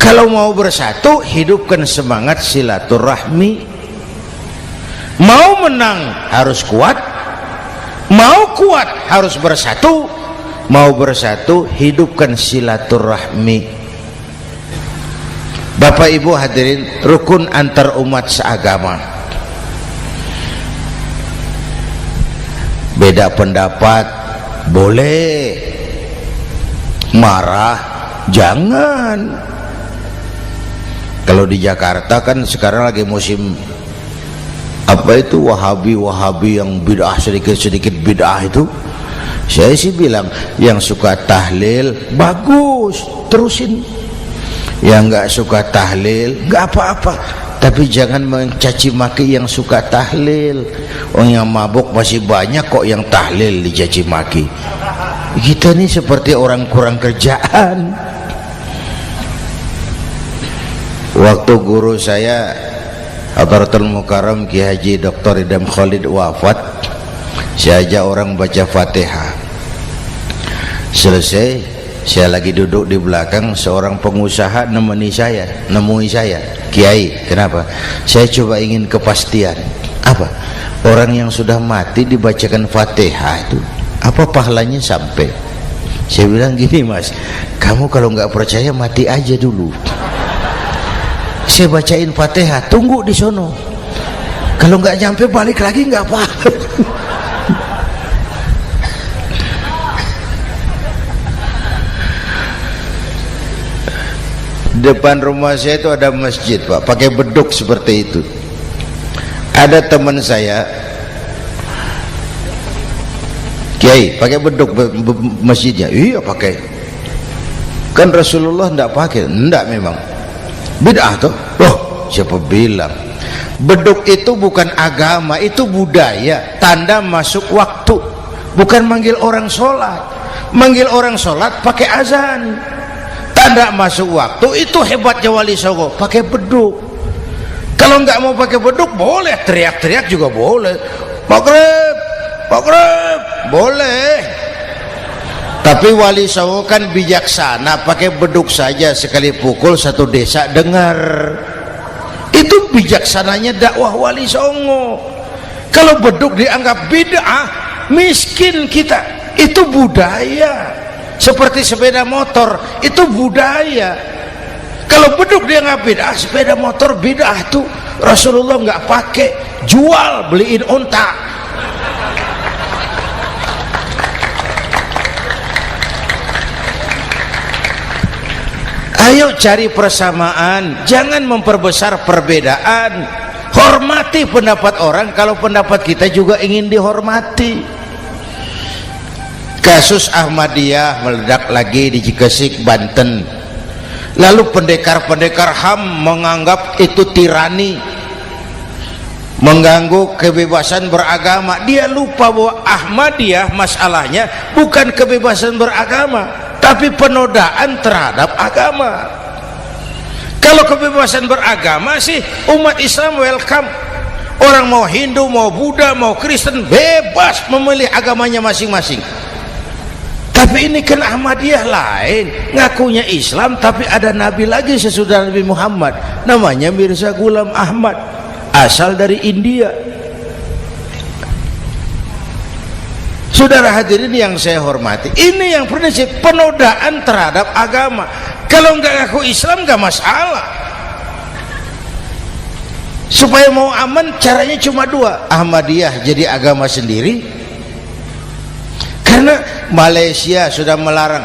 kalau mau bersatu hidupkan semangat silaturahmi. Mau menang harus kuat, mau kuat harus bersatu, mau bersatu hidupkan silaturahmi. Bapak Ibu hadirin, rukun antar umat seagama. Beda pendapat boleh, marah jangan. Kalau di Jakarta kan sekarang lagi musim apa itu wahabi yang bid'ah, sedikit bid'ah itu. Saya sih bilang yang suka tahlil bagus, terusin. Yang nggak suka tahlil nggak apa-apa, tapi jangan mencaci maki yang suka tahlil. Orang yang mabuk masih banyak kok yang tahlil dicaci maki. Kita ini seperti orang kurang kerjaan. Waktu guru saya Hadratul Mukarram Kiai Haji Dr. Idham Khalid wafat, saya ajak orang baca Fatihah. Selesai, saya lagi duduk di belakang, seorang pengusaha nemui saya, Kiai, kenapa? Saya coba ingin kepastian. Apa? Orang yang sudah mati dibacakan Fatihah itu apa pahalanya sampai? Saya bilang gini, Mas, kamu kalau nggak percaya mati aja dulu. Saya bacain Fatihah, tunggu di sono. Kalau nggak nyampe balik lagi nggak apa-apa. Depan rumah saya itu ada masjid, Pak, pakai beduk seperti itu. Ada teman saya, Kiai, pakai beduk masjidnya. Iya pakai. Kan Rasulullah enggak pakai. Enggak memang. Bid'ah tuh. Loh, siapa bilang? Beduk itu bukan agama, itu budaya, tanda masuk waktu. Bukan manggil orang sholat. Manggil orang sholat pakai azan. Tanda masuk waktu, itu hebatnya Wali Songo, pakai beduk. Kalau nggak mau pakai beduk boleh, teriak-teriak juga boleh. Maghrib, maghrib, boleh. Tapi Wali Songo kan bijaksana, pakai beduk saja, sekali pukul satu desa dengar. Itu bijaksananya dakwah Wali Songo. Kalau beduk dianggap bid'ah, miskin kita. Itu budaya. Seperti sepeda motor, itu budaya. Kalau beduk dia nggak bid'ah, sepeda motor bid'ah tuh. Rasulullah nggak pakai, jual, beliin unta. Ayo cari persamaan, jangan memperbesar perbedaan. Hormati pendapat orang kalau pendapat kita juga ingin dihormati. Kasus Ahmadiyah meledak lagi di Cikesik, Banten. Lalu pendekar-pendekar HAM menganggap itu tirani, mengganggu kebebasan beragama. Dia lupa bahwa Ahmadiyah masalahnya bukan kebebasan beragama, tapi penodaan terhadap agama. Kalau kebebasan beragama sih umat Islam welcome. Orang mau Hindu, mau Buddha, mau Kristen bebas memilih agamanya masing-masing. Tapi ini kan Ahmadiyah lain, ngakunya Islam tapi ada nabi lagi sesudah Nabi Muhammad, namanya Mirza Ghulam Ahmad, asal dari India. Saudara hadirin yang saya hormati, ini yang prinsip penodaan terhadap agama. Kalau nggak ngaku Islam nggak masalah. Supaya mau aman caranya cuma dua, Ahmadiyah jadi agama sendiri, Karena Malaysia sudah melarang,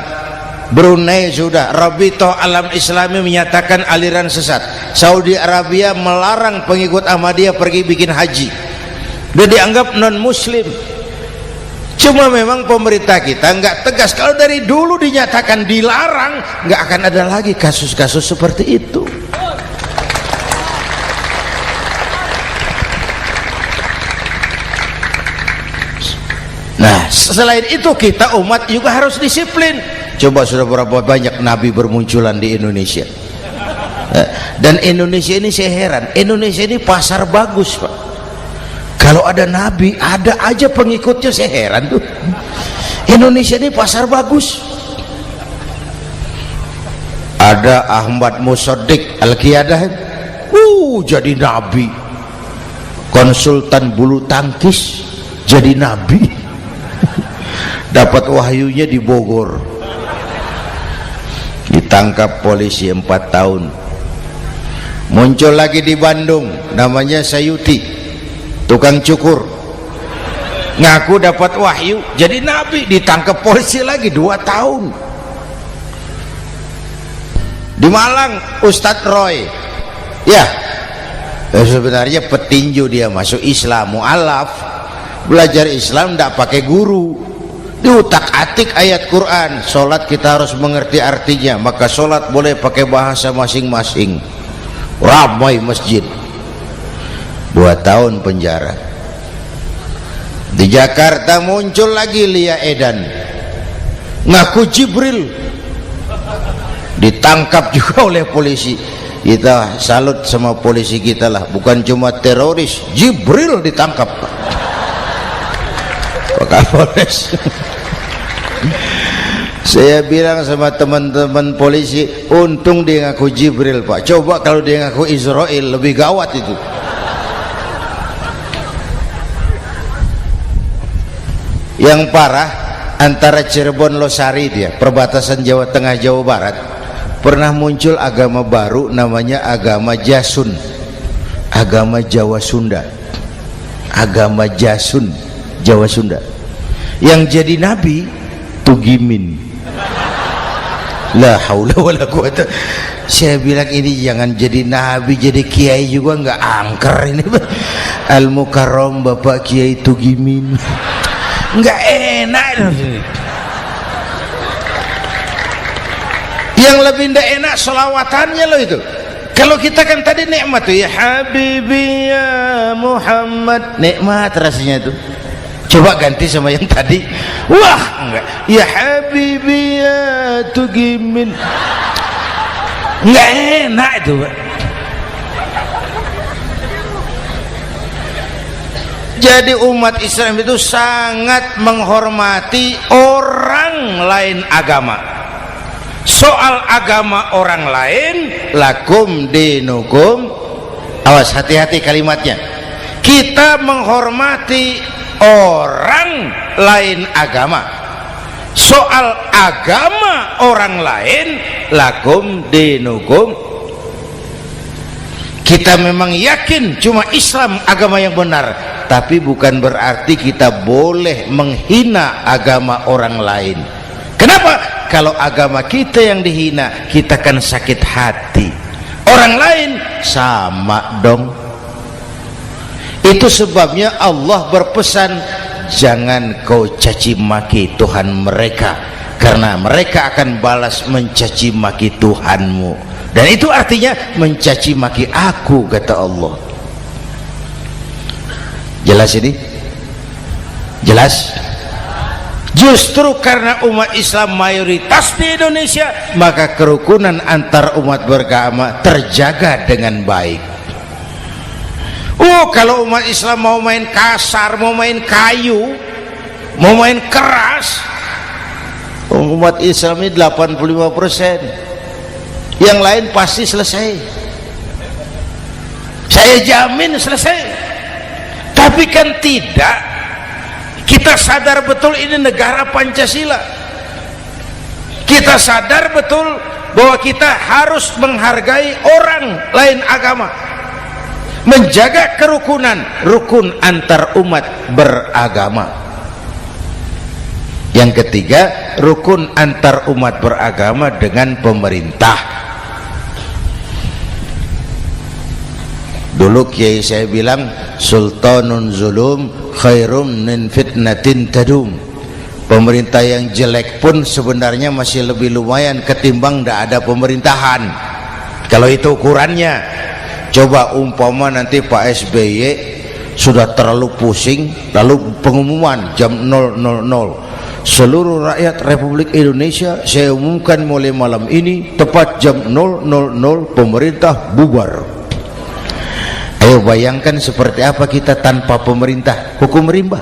Brunei sudah, Rabithah Alam Islami menyatakan aliran sesat, Saudi Arabia melarang pengikut Ahmadiyah pergi bikin haji, udah dianggap non muslim. Cuma memang pemerintah kita nggak tegas. Kalau dari dulu dinyatakan dilarang, nggak akan ada lagi kasus-kasus seperti itu. Nah, selain itu kita umat juga harus disiplin. Coba sudah berapa banyak nabi bermunculan di Indonesia. Dan Indonesia ini saya heran, Indonesia ini pasar bagus, Pak. Kalau ada nabi, ada aja pengikutnya, saya heran tuh. Indonesia ini pasar bagus. Ada Ahmad Musaddiq Al-Qiyadah, jadi nabi. Konsultan bulu tangkis jadi nabi. Dapat wahyunya di Bogor, ditangkap polisi 4 tahun. Muncul lagi di Bandung, namanya Sayuti, tukang cukur, ngaku dapat wahyu jadi nabi, ditangkap polisi lagi 2 tahun. Di Malang Ustadz Roy, ya sebenarnya petinju, dia masuk Islam, mu'alaf, belajar Islam tidak pakai guru, diutak-atik ayat Quran. Sholat kita harus mengerti artinya, maka sholat boleh pakai bahasa masing-masing. Ramai masjid. 2 tahun penjara. Di Jakarta muncul lagi Lia Edan, ngaku Jibril, ditangkap juga oleh polisi. Kita salut sama polisi kita lah, bukan cuma teroris, Jibril ditangkap Pak Kapolres. Saya bilang sama teman-teman polisi, untung dia ngaku Jibril, Pak. Coba kalau dia ngaku Israel, lebih gawat itu. Yang parah, antara Cirebon Losari, dia perbatasan Jawa Tengah Jawa Barat, pernah muncul agama baru namanya agama Jasun, agama Jawa Sunda, agama Jasun Jawa Sunda. Yang jadi nabi Tugimin. La haula wala quwata. Saya bilang ini jangan jadi nabi, jadi kiai juga nggak angker ini. Al Mukarram Bapak Kiai Tugimin, nggak enak. Yang lebih ndak enak selawatannya loh itu. Kalau kita kan tadi nikmat tuh, ya Habibi ya Muhammad, nikmat rasanya itu. Coba ganti sama yang tadi, wah enggak, ya Habibi ya Tugimin, enggak enak itu, Pak. Jadi umat Islam itu sangat menghormati orang lain agama. Soal agama orang lain, lakum dinukum, awas hati-hati kalimatnya. Kita menghormati orang lain agama. Soal agama orang lain, lakum dinukum. Kita memang yakin cuma Islam agama yang benar, tapi bukan berarti kita boleh menghina agama orang lain. Kenapa? Kalau agama kita yang dihina, kita kan sakit hati. Orang lain sama dong. Itu sebabnya Allah berpesan, jangan kau caci maki Tuhan mereka, karena mereka akan balas mencaci maki Tuhanmu. Dan itu artinya mencaci maki aku, kata Allah. Jelas ini? Jelas? Justru karena umat Islam mayoritas di Indonesia, maka kerukunan antar umat beragama terjaga dengan baik. Kalau umat Islam mau main kasar, mau main kayu, mau main keras, umat Islam ini 85%, yang lain pasti selesai. Saya jamin selesai. Tapi kan tidak. Kita sadar betul ini negara Pancasila. Kita sadar betul bahwa kita harus menghargai orang lain agama, menjaga kerukunan, rukun antar umat beragama. Yang ketiga, rukun antar umat beragama dengan pemerintah. Dulu kiai saya bilang, sultanun zulum khairum min fitnatin tadum. Pemerintah yang jelek pun sebenarnya masih lebih lumayan ketimbang tidak ada pemerintahan, kalau itu ukurannya. Coba umpama nanti Pak SBY sudah terlalu pusing, lalu pengumuman jam 000, seluruh rakyat Republik Indonesia saya umumkan mulai malam ini tepat jam 000 pemerintah bubar. Ayo bayangkan seperti apa kita tanpa pemerintah. Hukum rimba,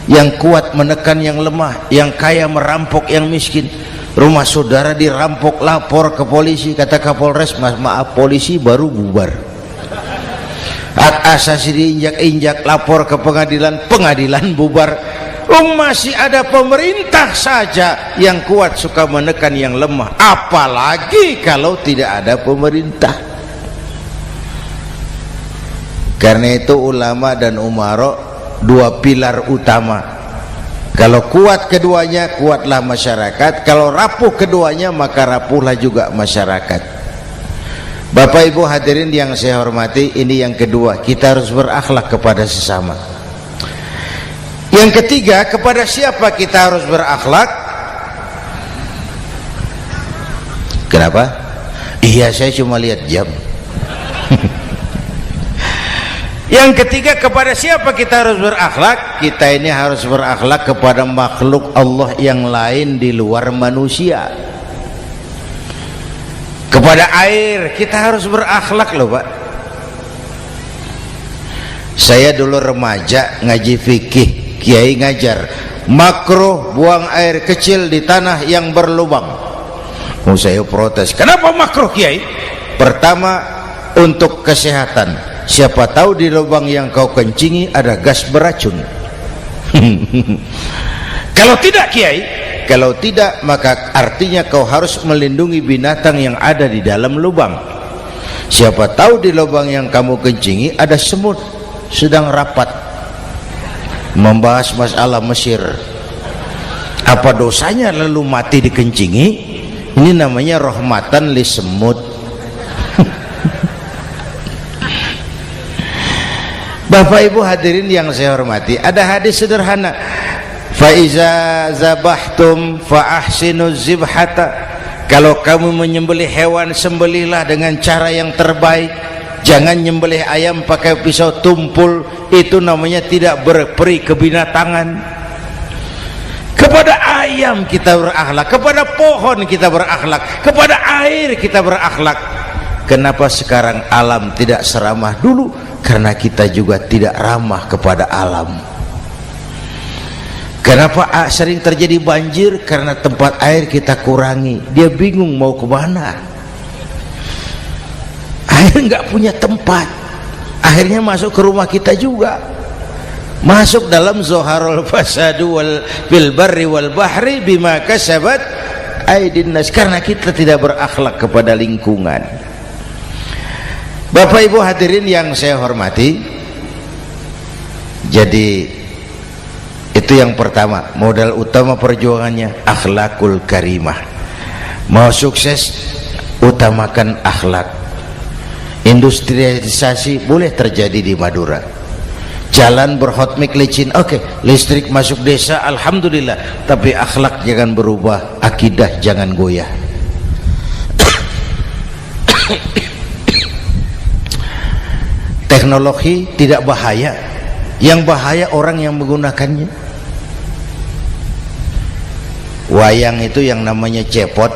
yang kuat menekan yang lemah, yang kaya merampok yang miskin. Rumah saudara dirampok, lapor ke polisi, kata Kapolres, maaf polisi baru bubar. Hak asasi diinjak-injak, lapor ke pengadilan, pengadilan bubar. Masih ada pemerintah saja yang kuat suka menekan yang lemah, apalagi kalau tidak ada pemerintah. Karena itu ulama dan umara dua pilar utama. Kalau kuat keduanya, kuatlah masyarakat. Kalau rapuh keduanya, maka rapuhlah juga masyarakat. Bapak Ibu hadirin yang saya hormati, ini yang kedua, kita harus berakhlak kepada sesama. Yang ketiga, kepada siapa kita harus berakhlak? Kenapa? Iya, saya cuma lihat jam. Yang ketiga, kepada siapa kita harus berakhlak? Kita ini harus berakhlak kepada makhluk Allah yang lain di luar manusia. Kepada air kita harus berakhlak loh Pak. Saya dulu remaja ngaji fikih, kiai ngajar makruh buang air kecil di tanah yang berlubang. Saya protes, kenapa makruh kiai? Pertama, untuk kesehatan. Siapa tahu di lubang yang kau kencingi ada gas beracun. Kalau tidak kiai, kalau tidak maka artinya kau harus melindungi binatang yang ada di dalam lubang. Siapa tahu di lubang yang kamu kencingi ada semut sedang rapat membahas masalah Mesir. Apa dosanya lalu mati dikencingi? Ini namanya rahmatan li semut. Bapak Ibu hadirin yang saya hormati, ada hadis sederhana, fa iza zabahtum fa ahsinu zibhata. Kalau kamu menyembelih hewan, sembelihlah dengan cara yang terbaik. Jangan nyembelih ayam pakai pisau tumpul, itu namanya tidak berperi kebinatangan. Kepada ayam kita berakhlak, kepada pohon kita berakhlak, kepada air kita berakhlak. Kenapa sekarang alam tidak seramah dulu? Karena kita juga tidak ramah kepada alam. Kenapa sering terjadi banjir? Karena tempat air kita kurangi. Dia bingung mau ke mana. Air nggak punya tempat, akhirnya masuk ke rumah kita juga, masuk dalam zoharul fasadu wal bil barri wal bahri bima kasabat aydin nas, karena kita tidak berakhlak kepada lingkungan. Bapak Ibu hadirin yang saya hormati, jadi itu yang pertama, modal utama perjuangannya akhlakul karimah. Mau sukses, utamakan akhlak. Industrialisasi boleh terjadi di Madura, jalan berhotmik licin, oke, listrik masuk desa, alhamdulillah, tapi akhlak jangan berubah, akidah jangan goyah. Teknologi tidak bahaya, yang bahaya orang yang menggunakannya. Wayang itu yang namanya cepot,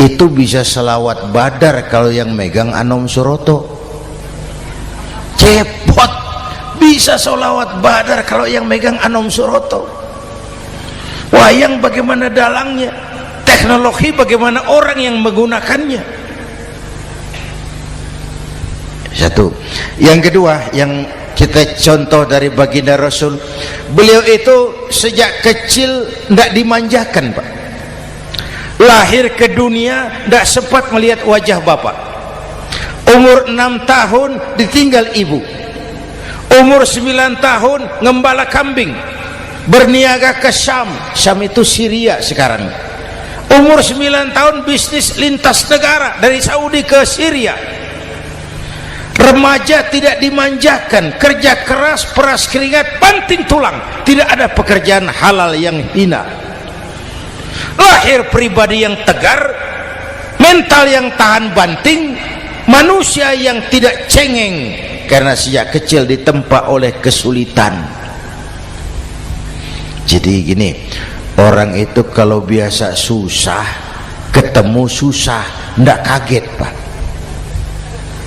itu bisa selawat badar kalau yang megang Anom Suroto. Cepot bisa selawat badar kalau yang megang Anom Suroto. Wayang bagaimana dalangnya, teknologi bagaimana orang yang menggunakannya. Satu. Yang kedua, yang kita contoh dari baginda Rasul, beliau itu sejak kecil tidak dimanjakan Pak. Lahir ke dunia tidak sempat melihat wajah bapak. Umur 6 tahun ditinggal ibu. Umur 9 tahun ngembala kambing. berniaga ke Syam. Syam itu Syria sekarang. Umur 9 tahun bisnis lintas negara dari Saudi ke Syria. Remaja tidak dimanjakan, kerja keras, peras keringat, banting tulang, tidak ada pekerjaan halal yang hina. Lahir pribadi yang tegar, mental yang tahan banting, manusia yang tidak cengeng karena sejak kecil ditempa oleh kesulitan. Jadi gini, orang itu kalau biasa susah, ketemu susah, ndak kaget Pak,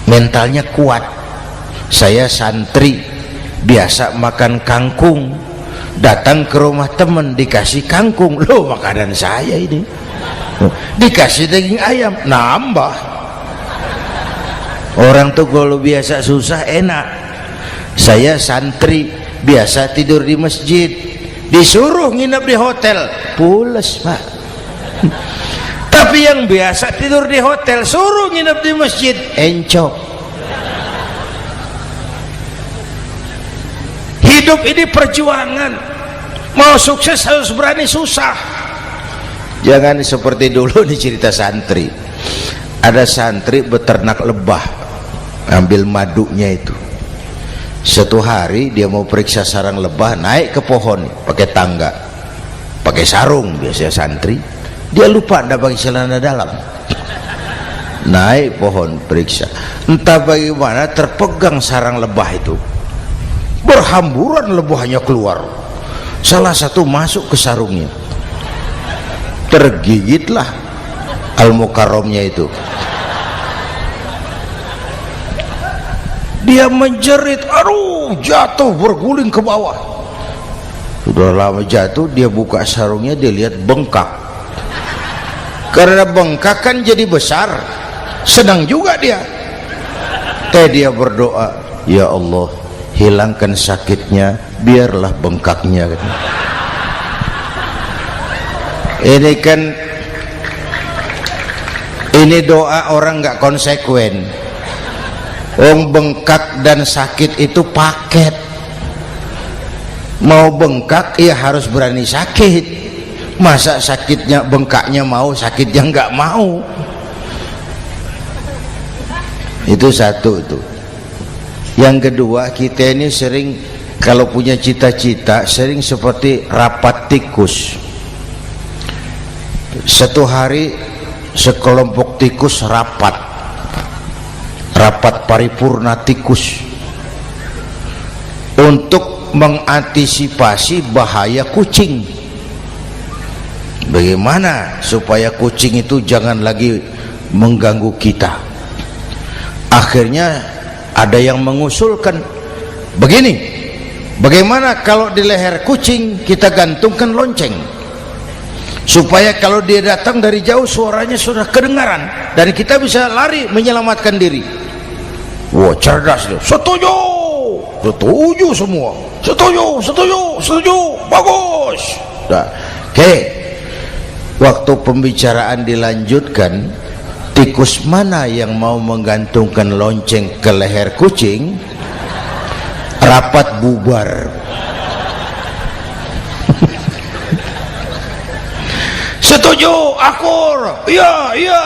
mentalnya kuat. Saya santri biasa makan kangkung, datang ke rumah teman dikasih kangkung, loh makanan saya ini, dikasih daging ayam, nambah. Orang tuh kalau biasa susah enak. Saya santri biasa tidur di masjid, disuruh nginep di hotel, pules Pak. Tapi yang biasa tidur di hotel suruh nginep di masjid, encok. Hidup ini perjuangan, mau sukses harus berani susah. Jangan seperti dulu nih cerita santri. Ada santri beternak lebah, ambil madunya itu. Satu hari dia mau periksa sarang lebah, naik ke pohon pakai tangga, pakai sarung biasanya santri. Dia lupa ndak pakai celana dalam, naik pohon periksa, entah bagaimana terpegang sarang lebah itu, berhamburan lebahnya keluar, salah satu masuk ke sarungnya, tergigitlah Al-Mukarramnya itu. Dia menjerit, aduh, jatuh berguling ke bawah. Sudah lama jatuh, dia buka sarungnya, dia lihat bengkak. Karena bengkak kan jadi besar, senang juga dia. Dia berdoa, ya Allah, hilangkan sakitnya, biarlah bengkaknya. Ini kan, ini doa orang nggak konsekuen. Bengkak dan sakit itu paket. Mau bengkak ya harus berani sakit. Masa sakitnya bengkaknya mau, sakitnya nggak mau. Itu satu itu. Yang kedua, kita ini sering kalau punya cita-cita sering seperti rapat tikus. Satu hari sekelompok tikus rapat paripurna tikus untuk mengantisipasi bahaya kucing. Bagaimana supaya kucing itu jangan lagi mengganggu kita. Akhirnya ada yang mengusulkan begini, bagaimana kalau di leher kucing kita gantungkan lonceng, supaya kalau dia datang dari jauh suaranya sudah kedengaran dan kita bisa lari menyelamatkan diri. Wah, cerdas dia. Setuju, setuju semua, setuju, setuju, setuju, bagus. Nah, oke. Waktu pembicaraan dilanjutkan, tikus mana yang mau menggantungkan lonceng ke leher kucing? Rapat bubar. Setuju, akur, iya, iya.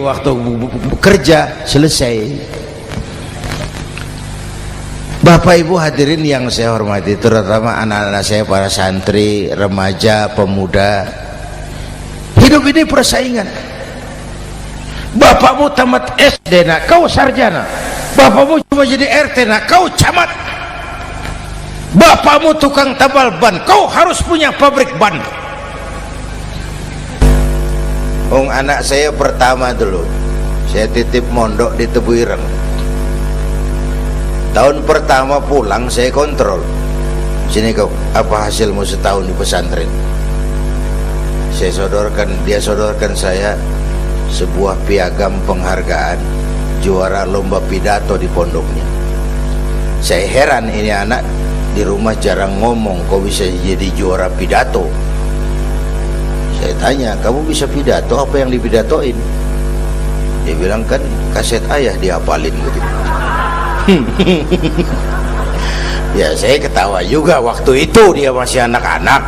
Waktu kerja selesai. Bapak Ibu hadirin yang saya hormati, terutama anak-anak saya, para santri, remaja, pemuda. Hidup ini persaingan. Bapakmu tamat SD nak, kau sarjana. Bapakmu cuma jadi RT nak, kau camat. Bapakmu tukang tabal ban, kau harus punya pabrik ban. Anak saya pertama dulu, saya titip mondok di Tebu Ireng. Tahun pertama pulang saya kontrol, sini kau, apa hasilmu setahun di pesantren? Saya sodorkan, dia sodorkan saya sebuah piagam penghargaan juara lomba pidato di pondoknya. Saya heran, ini anak di rumah jarang ngomong, kok bisa jadi juara pidato? Saya tanya, kamu bisa pidato, apa yang dipidatoin? Dia bilang, kan kaset ayah dihafalin gitu. Ya saya ketawa juga, waktu itu dia masih anak-anak.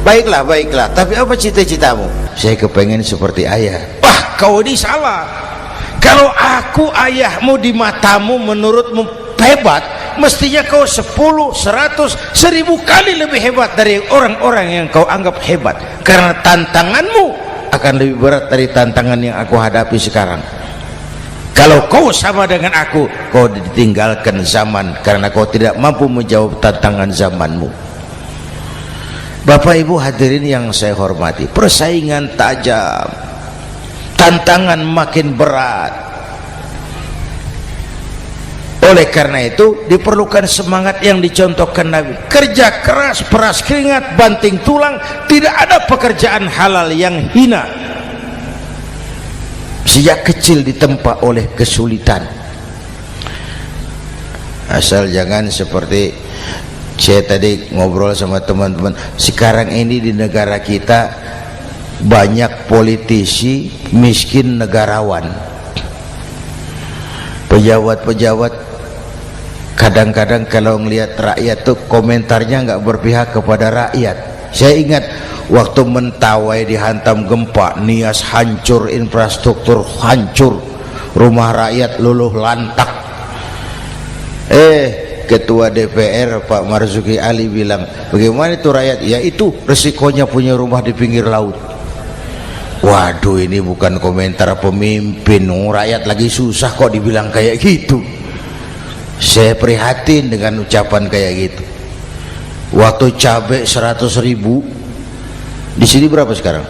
Baiklah, baiklah, tapi apa cita-citamu? Saya kepengen seperti ayah. Wah, kau ini salah. Kalau aku ayahmu di matamu menurutmu hebat, mestinya kau 10, 100, 1000 kali lebih hebat dari orang-orang yang kau anggap hebat, karena tantanganmu akan lebih berat dari tantangan yang aku hadapi sekarang. Kalau kau sama dengan aku, kau ditinggalkan zaman karena kau tidak mampu menjawab tantangan zamanmu. Bapak Ibu hadirin yang saya hormati, persaingan tajam, tantangan makin berat. Oleh karena itu diperlukan semangat yang dicontohkan Nabi. Kerja keras, peras keringat, banting tulang. Tidak ada pekerjaan halal yang hina. Sejak kecil ditempa oleh kesulitan. Asal jangan seperti saya tadi ngobrol sama teman-teman, sekarang ini di negara kita banyak politisi miskin negarawan. Pejabat-pejabat kadang-kadang kalau ngelihat rakyat tuh komentarnya nggak berpihak kepada rakyat. Saya ingat waktu Mentawai dihantam gempa, Nias hancur, infrastruktur hancur, rumah rakyat luluh lantak. Ketua DPR Pak Marzuki Ali bilang, bagaimana itu rakyat? Ya itu resikonya punya rumah di pinggir laut. Waduh, ini bukan komentar pemimpin, rakyat lagi susah kok dibilang kayak gitu. Saya prihatin dengan ucapan kayak gitu. Waktu cabai 100.000, di sini berapa sekarang?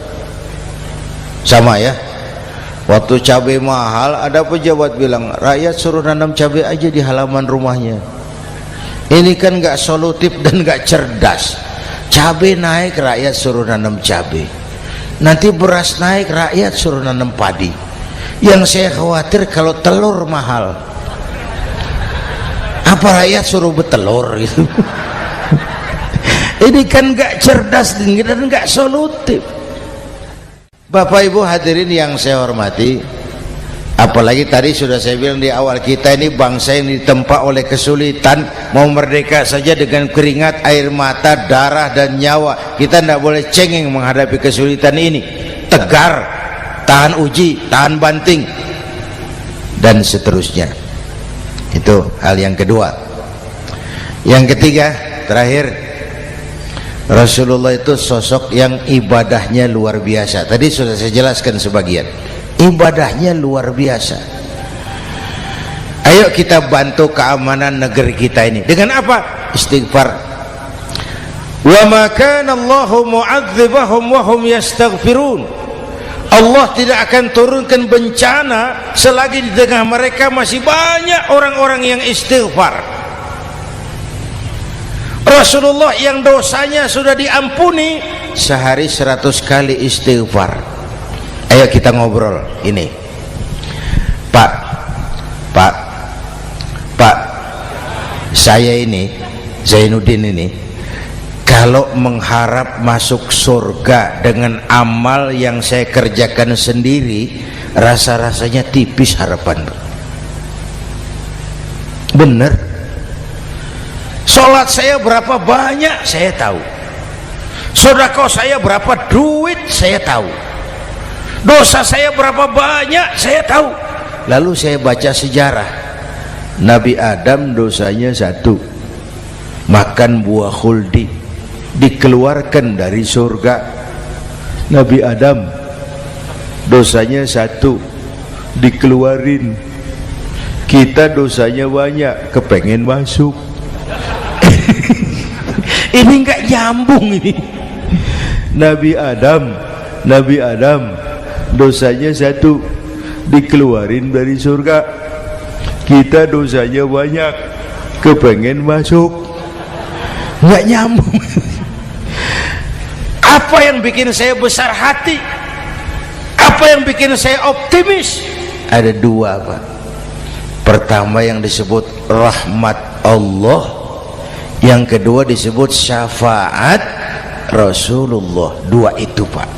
Sama ya. Waktu cabai mahal, ada pejabat bilang, rakyat suruh nanam cabai aja di halaman rumahnya. Ini kan nggak solutif dan nggak cerdas. Cabai naik, rakyat suruh nanam cabai. Nanti beras naik, rakyat suruh nanam padi. Yang saya khawatir kalau telur mahal, apa rakyat suruh bertelur gitu? Ini kan nggak cerdas dan nggak solutif. Bapak Ibu hadirin yang saya hormati, apalagi tadi sudah saya bilang di awal, kita ini bangsa yang ditempa oleh kesulitan. Mau merdeka saja dengan keringat, air mata, darah dan nyawa. Kita tidak boleh cengeng menghadapi kesulitan ini. Tegar, tahan uji, tahan banting, dan seterusnya. Itu hal yang kedua. Yang ketiga, terakhir, Rasulullah itu sosok yang ibadahnya luar biasa. Tadi sudah saya jelaskan sebagian. Ibadahnya luar biasa. Ayo kita bantu keamanan negeri kita ini. Dengan apa? Istighfar. Wa ma kana Allahu mu'adzibahum wa hum yastaghfirun. Allah tidak akan turunkan bencana selagi di tengah mereka masih banyak orang-orang yang istighfar. Rasulullah yang dosanya sudah diampuni sehari 100 kali istighfar. Ayo kita ngobrol ini. Pak, saya ini Zainuddin ini, kalau mengharap masuk surga dengan amal yang saya kerjakan sendiri, rasa-rasanya tipis harapan. Bener. Sholat saya berapa banyak saya tahu, sedekah saya berapa duit saya tahu, dosa saya berapa banyak saya tahu. Lalu saya baca sejarah, Nabi Adam dosanya 1, makan buah khuldi, dikeluarkan dari surga. Nabi Adam dosanya 1, dikeluarin. Kita dosanya banyak, kepengen masuk. Ini nggak nyambung ini. Nabi Adam dosanya 1, dikeluarin dari surga. Kita dosanya banyak, kepengen masuk. Nggak nyambung. Apa yang bikin saya besar hati? Apa yang bikin saya optimis? Ada 2 Pak. Pertama yang disebut rahmat Allah, yang kedua disebut syafaat Rasulullah. 2 itu Pak.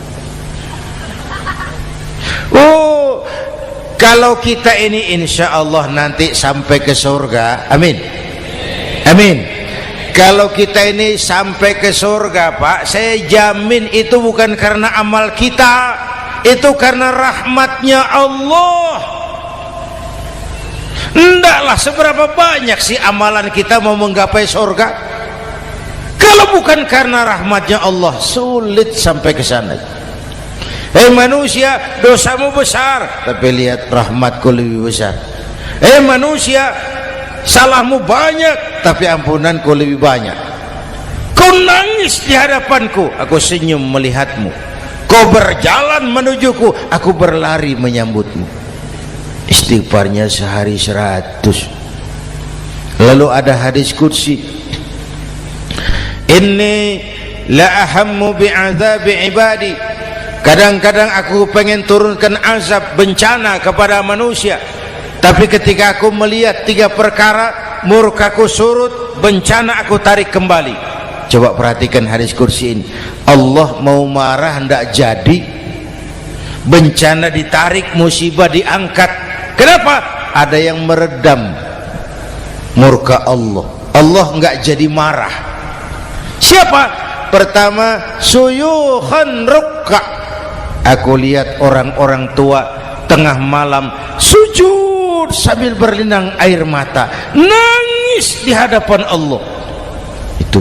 Oh, kalau kita ini insya Allah nanti sampai ke surga, amin, Amin. Kalau kita ini sampai ke surga Pak, saya jamin itu bukan karena amal kita, itu karena rahmatnya Allah. Ndaklah seberapa banyak sih amalan kita mau menggapai surga. Kalau bukan karena rahmatnya Allah, sulit sampai ke sana. Manusia, dosamu besar, tapi lihat rahmatku lebih besar. Manusia, salahmu banyak, tapi ampunanku lebih banyak. Kau nangis di hadapanku, aku senyum melihatmu. Kau berjalan menujuku, aku berlari menyambutmu. Istighfarnya sehari 100. Lalu ada hadis qudsi, inni la ahammu bi'adzabi ibadi. Kadang-kadang aku pengen turunkan azab, bencana kepada manusia, tapi ketika aku melihat 3 perkara, murkaku surut, bencana aku tarik kembali. Coba perhatikan hadis kursi ini. Allah mau marah hendak jadi, bencana ditarik, musibah diangkat. Kenapa? Ada yang meredam murka Allah. Allah enggak jadi marah. Siapa? Pertama, suyukhan rukka. Aku lihat orang-orang tua tengah malam sujud sambil berlinang air mata, nangis di hadapan Allah. Itu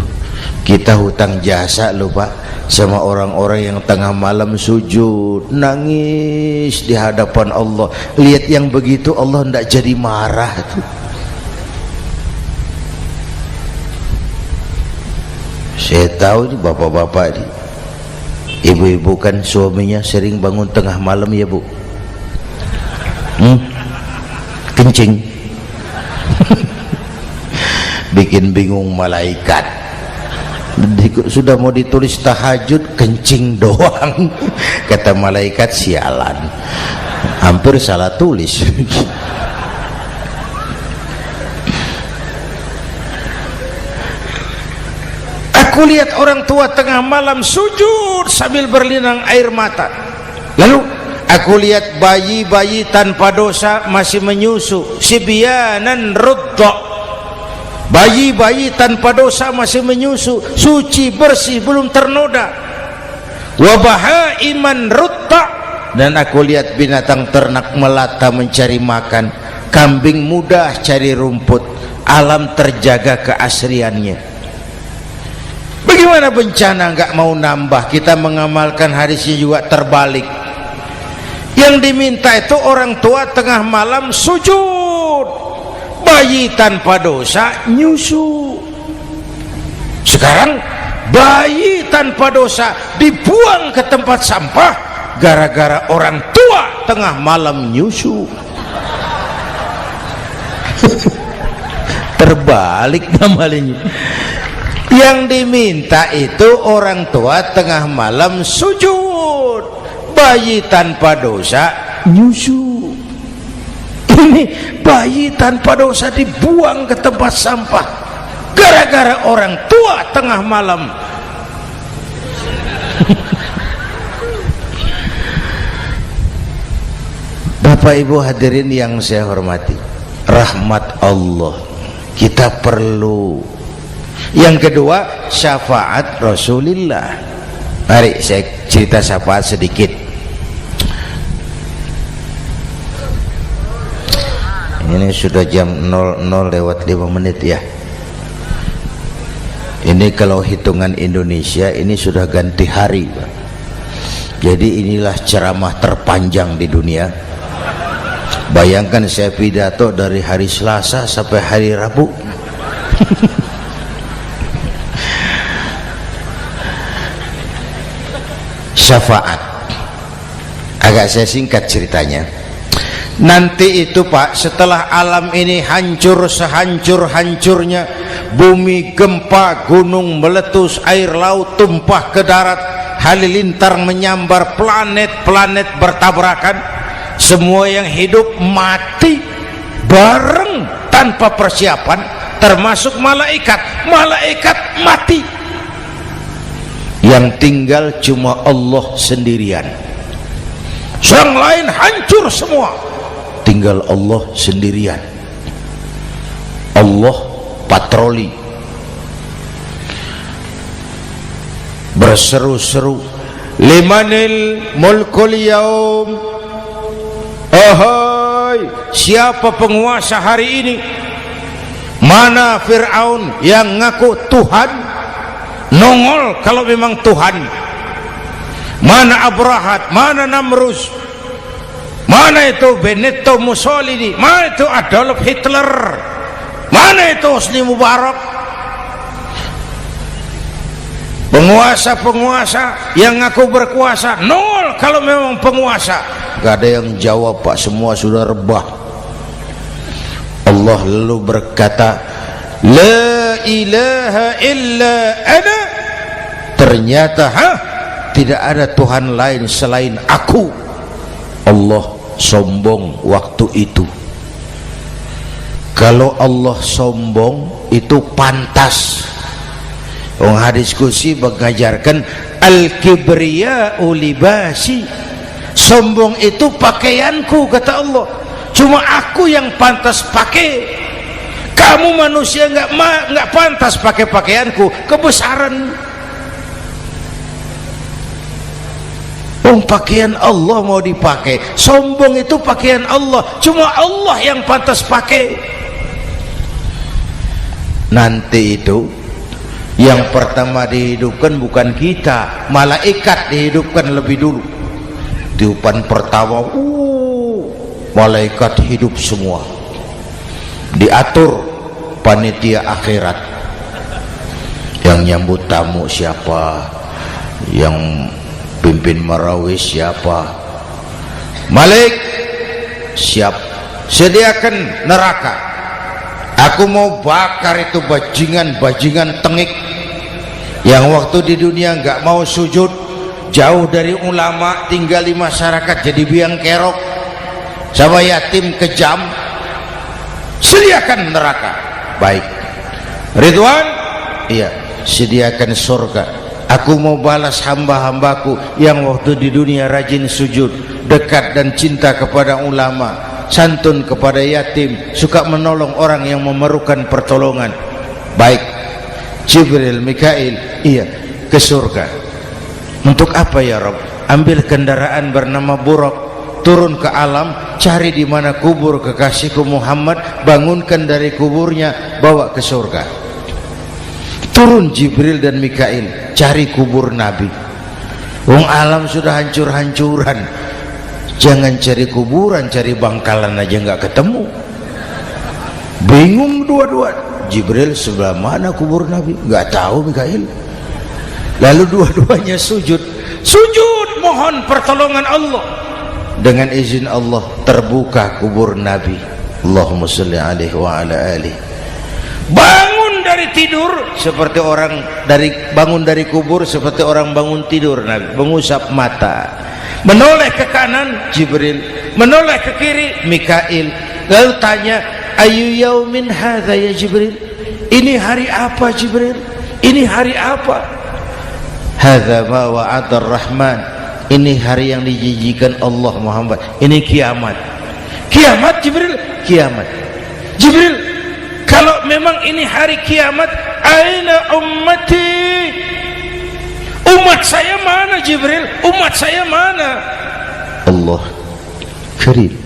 kita hutang jasa loh Pak sama orang-orang yang tengah malam sujud nangis di hadapan Allah. Lihat yang begitu Allah tidak jadi marah tuh. Saya tahu nih bapak-bapak ini, ibu-ibu kan suaminya sering bangun tengah malam ya Bu, kencing bikin bingung malaikat. Sudah mau ditulis tahajud, kencing doang. Kata malaikat, sialan, hampir salah tulis. Aku lihat orang tua tengah malam sujud sambil berlinang air mata. Lalu aku lihat bayi-bayi tanpa dosa masih menyusu, sibyanan rudda. Bayi-bayi tanpa dosa masih menyusu, suci bersih, belum ternoda. Wa bahaiman rudda. Dan aku lihat binatang ternak melata mencari makan, kambing mudah cari rumput, alam terjaga keasriannya. Bagaimana bencana nggak mau nambah? Kita mengamalkan hadisnya juga terbalik. Yang diminta itu orang tua tengah malam sujud, bayi tanpa dosa nyusu. Sekarang bayi tanpa dosa dibuang ke tempat sampah gara-gara orang tua tengah malam nyusu. Terbalik namanya. Yang diminta itu orang tua tengah malam sujud, bayi tanpa dosa nyusu. Ini bayi tanpa dosa dibuang ke tempat sampah gara-gara orang tua tengah malam. Bapak Ibu hadirin yang saya hormati, rahmat Allah kita perlu. Yang kedua, syafaat Rasulullah. Mari saya cerita syafaat sedikit. Ini sudah jam 00:05 ya. Ini kalau hitungan Indonesia ini sudah ganti hari, Pak. Jadi inilah ceramah terpanjang di dunia. Bayangkan saya pidato dari hari Selasa sampai hari Rabu. Syafaat agak saya singkat ceritanya. Nanti itu Pak, setelah alam ini hancur sehancur-hancurnya, bumi gempa, gunung meletus, air laut tumpah ke darat, halilintar menyambar, planet-planet bertabrakan, semua yang hidup mati bareng tanpa persiapan, termasuk malaikat. Malaikat mati, yang tinggal cuma Allah sendirian. Yang lain hancur semua, tinggal Allah sendirian. Allah patroli, berseru-seru, limanil mulkul yaum, ahai siapa penguasa hari ini? Mana Fir'aun yang ngaku Tuhan? Nongol kalau memang Tuhan. Mana Abrahat, mana Namrus, mana itu Benito Mussolini, mana itu Adolf Hitler, mana itu Hosni Mubarak? Penguasa-penguasa yang ngaku berkuasa, nol kalau memang penguasa. Gak ada yang jawab, Pak, semua sudah rebah. Allah lalu berkata, la ilaha illa ana. Ternyata tidak ada Tuhan lain selain aku. Allah sombong waktu itu. Kalau Allah sombong itu pantas. Hadis qudsi mengajarkan al-kibriya'u libasi, sombong itu pakaianku, kata Allah. Cuma aku yang pantas pakai. Kamu manusia nggak pantas pakai pakaianku, kebesaran. Pakaian Allah mau dipakai, sombong itu pakaian Allah, cuma Allah yang pantas pakai. Nanti itu yang pertama dihidupkan bukan kita, malaikat dihidupkan lebih dulu. Tiupan pertama, malaikat hidup semua, diatur panitia akhirat. Yang nyambut tamu siapa, yang pimpin marawis siapa. Malik siap, sediakan neraka, aku mau bakar itu bajingan tengik yang waktu di dunia nggak mau sujud, jauh dari ulama, tinggal di masyarakat jadi biang kerok sama yatim kejam. Sediakan neraka. Baik Ridwan, iya, sediakan surga. Aku mau balas hamba-hambaku yang waktu di dunia rajin sujud, dekat dan cinta kepada ulama, santun kepada yatim, suka menolong orang yang memerlukan pertolongan. Baik Jibril, Mikail, iya, ke surga. Untuk apa ya Rabb? Ambil kendaraan bernama Buraq, turun ke alam, cari di mana kubur kekasihku Muhammad, bangunkan dari kuburnya, bawa ke surga. Turun Jibril dan Mikail, cari kubur Nabi. Wong alam sudah hancur-hancuran, jangan cari kuburan, cari bangkalan aja nggak ketemu. Bingung dua-dua. Jibril, sebelah mana kubur Nabi? Nggak tahu Mikail. Lalu dua-duanya sujud mohon pertolongan Allah. Dengan izin Allah terbuka kubur Nabi. Allahumma sholli alaihi wa ala alihi. Bangun dari tidur seperti orang bangun dari kubur seperti orang bangun tidur. Nabi mengusap mata, menoleh ke kanan Jibril, menoleh ke kiri Mikail. Lalu tanya, ayu yaumin hadza ya Jibril? Ini hari apa Jibril? Ini hari apa? Hadza ma wa'ada ar-Rahman. Ini hari yang dijanjikan Allah Muhammad. Ini kiamat. Kiamat Jibril? Kiamat. Jibril, kalau memang ini hari kiamat, aina ummati? Umat saya mana Jibril? Umat saya mana? Allah Karim,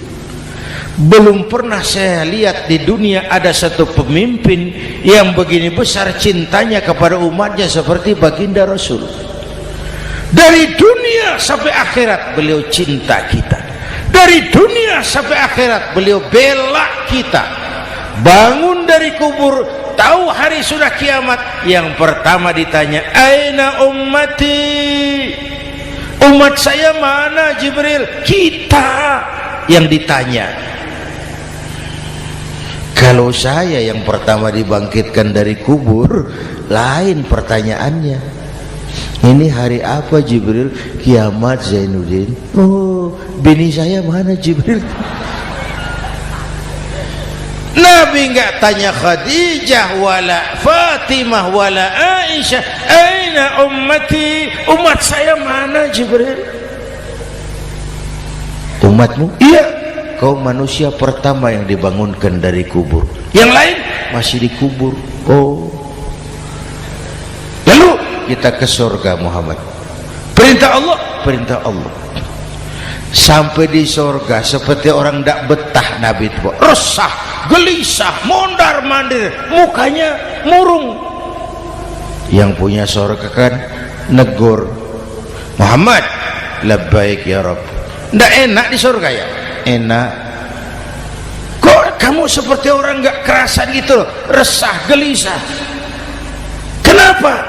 belum pernah saya lihat di dunia ada satu pemimpin yang begini besar cintanya kepada umatnya seperti baginda Rasul. Dari dunia sampai akhirat beliau cinta kita. Dari dunia sampai akhirat beliau bela kita. Bangun dari kubur, tahu hari sudah kiamat, yang pertama ditanya, aina ummati? Umat saya mana Jibril? Kita yang ditanya. Kalau saya yang pertama dibangkitkan dari kubur, lain pertanyaannya. Ini hari apa Jibril? Kiamat Zainuddin. Oh, bini saya mana Jibril? Nabi enggak tanya Khadijah wala Fatimah wala Aisyah, aina ummati? Umat saya mana Jibril? Umatmu? Iya, kau manusia pertama yang dibangunkan dari kubur. Yang lain masih dikubur. Oh, lalu kita ke surga Muhammad. Perintah Allah, perintah Allah. Sampai di surga seperti orang tidak betah Nabi itu, resah, gelisah, mondar mandir, mukanya murung. Yang punya surga kan negur, Muhammad, labbaik ya Rabb. Tidak enak di surga ya? Enak. Kok kamu seperti orang nggak kerasan gitu, resah, gelisah? Kenapa?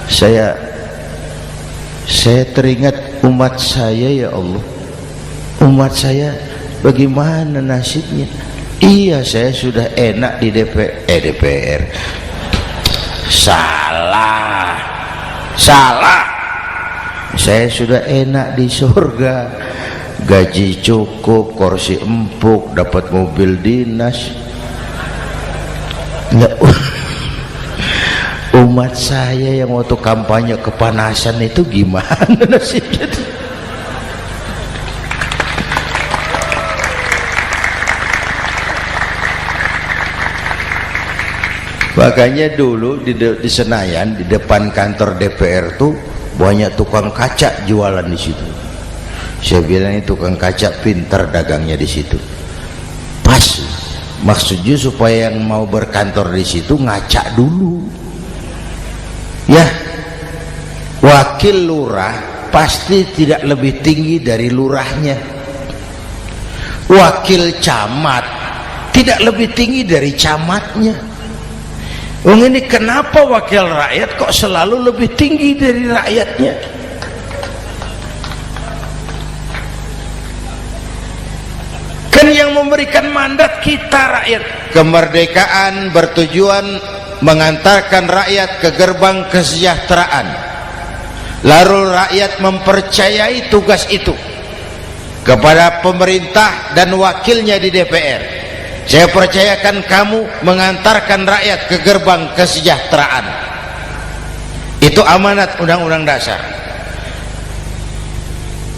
Saya teringat umat saya ya Allah. Umat saya bagaimana nasibnya? Iya, saya sudah enak di DPR. Salah. Saya sudah enak di surga, gaji cukup, kursi empuk, dapat mobil dinas. Umat saya yang waktu kampanye kepanasan itu gimana nasibnya? Makanya dulu di Senayan, di depan kantor DPR tuh banyak tukang kaca jualan di situ. Saya bilang ini tukang kaca pintar dagangnya di situ. Pas, maksudnya supaya yang mau berkantor di situ ngaca dulu. Ya, wakil lurah pasti tidak lebih tinggi dari lurahnya. Wakil camat tidak lebih tinggi dari camatnya. Ini kenapa wakil rakyat kok selalu lebih tinggi dari rakyatnya? Kan yang memberikan mandat kita rakyat. Kemerdekaan bertujuan mengantarkan rakyat ke gerbang kesejahteraan. Lalu rakyat mempercayai tugas itu kepada pemerintah dan wakilnya di DPR. Saya percayakan kamu mengantarkan rakyat ke gerbang kesejahteraan. Itu amanat Undang-Undang Dasar.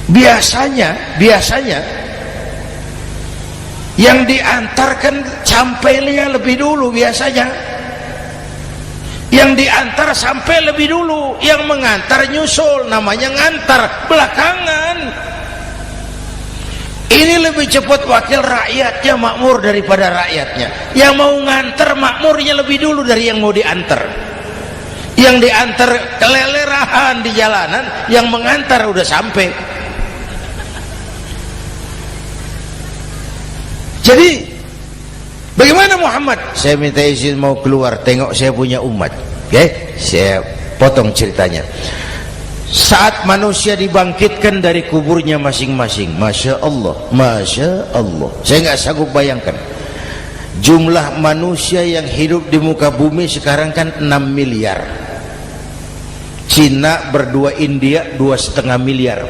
Biasanya yang diantarkan sampainya lebih dulu biasanya. Yang diantar sampai lebih dulu, yang mengantar nyusul, namanya ngantar belakangan. Ini lebih cepat wakil rakyatnya makmur daripada rakyatnya. Yang mau ngantar makmurnya lebih dulu dari yang mau diantar. Yang diantar kelelerahan di jalanan, yang mengantar udah sampai. Jadi bagaimana Muhammad? Saya minta izin mau keluar, tengok saya punya umat. Oke, saya potong ceritanya. Saat manusia dibangkitkan dari kuburnya masing-masing, Masya Allah, Masya Allah, saya nggak sanggup bayangkan jumlah manusia yang hidup di muka bumi sekarang kan 6 miliar. Cina berdua, India 2,5 miliar.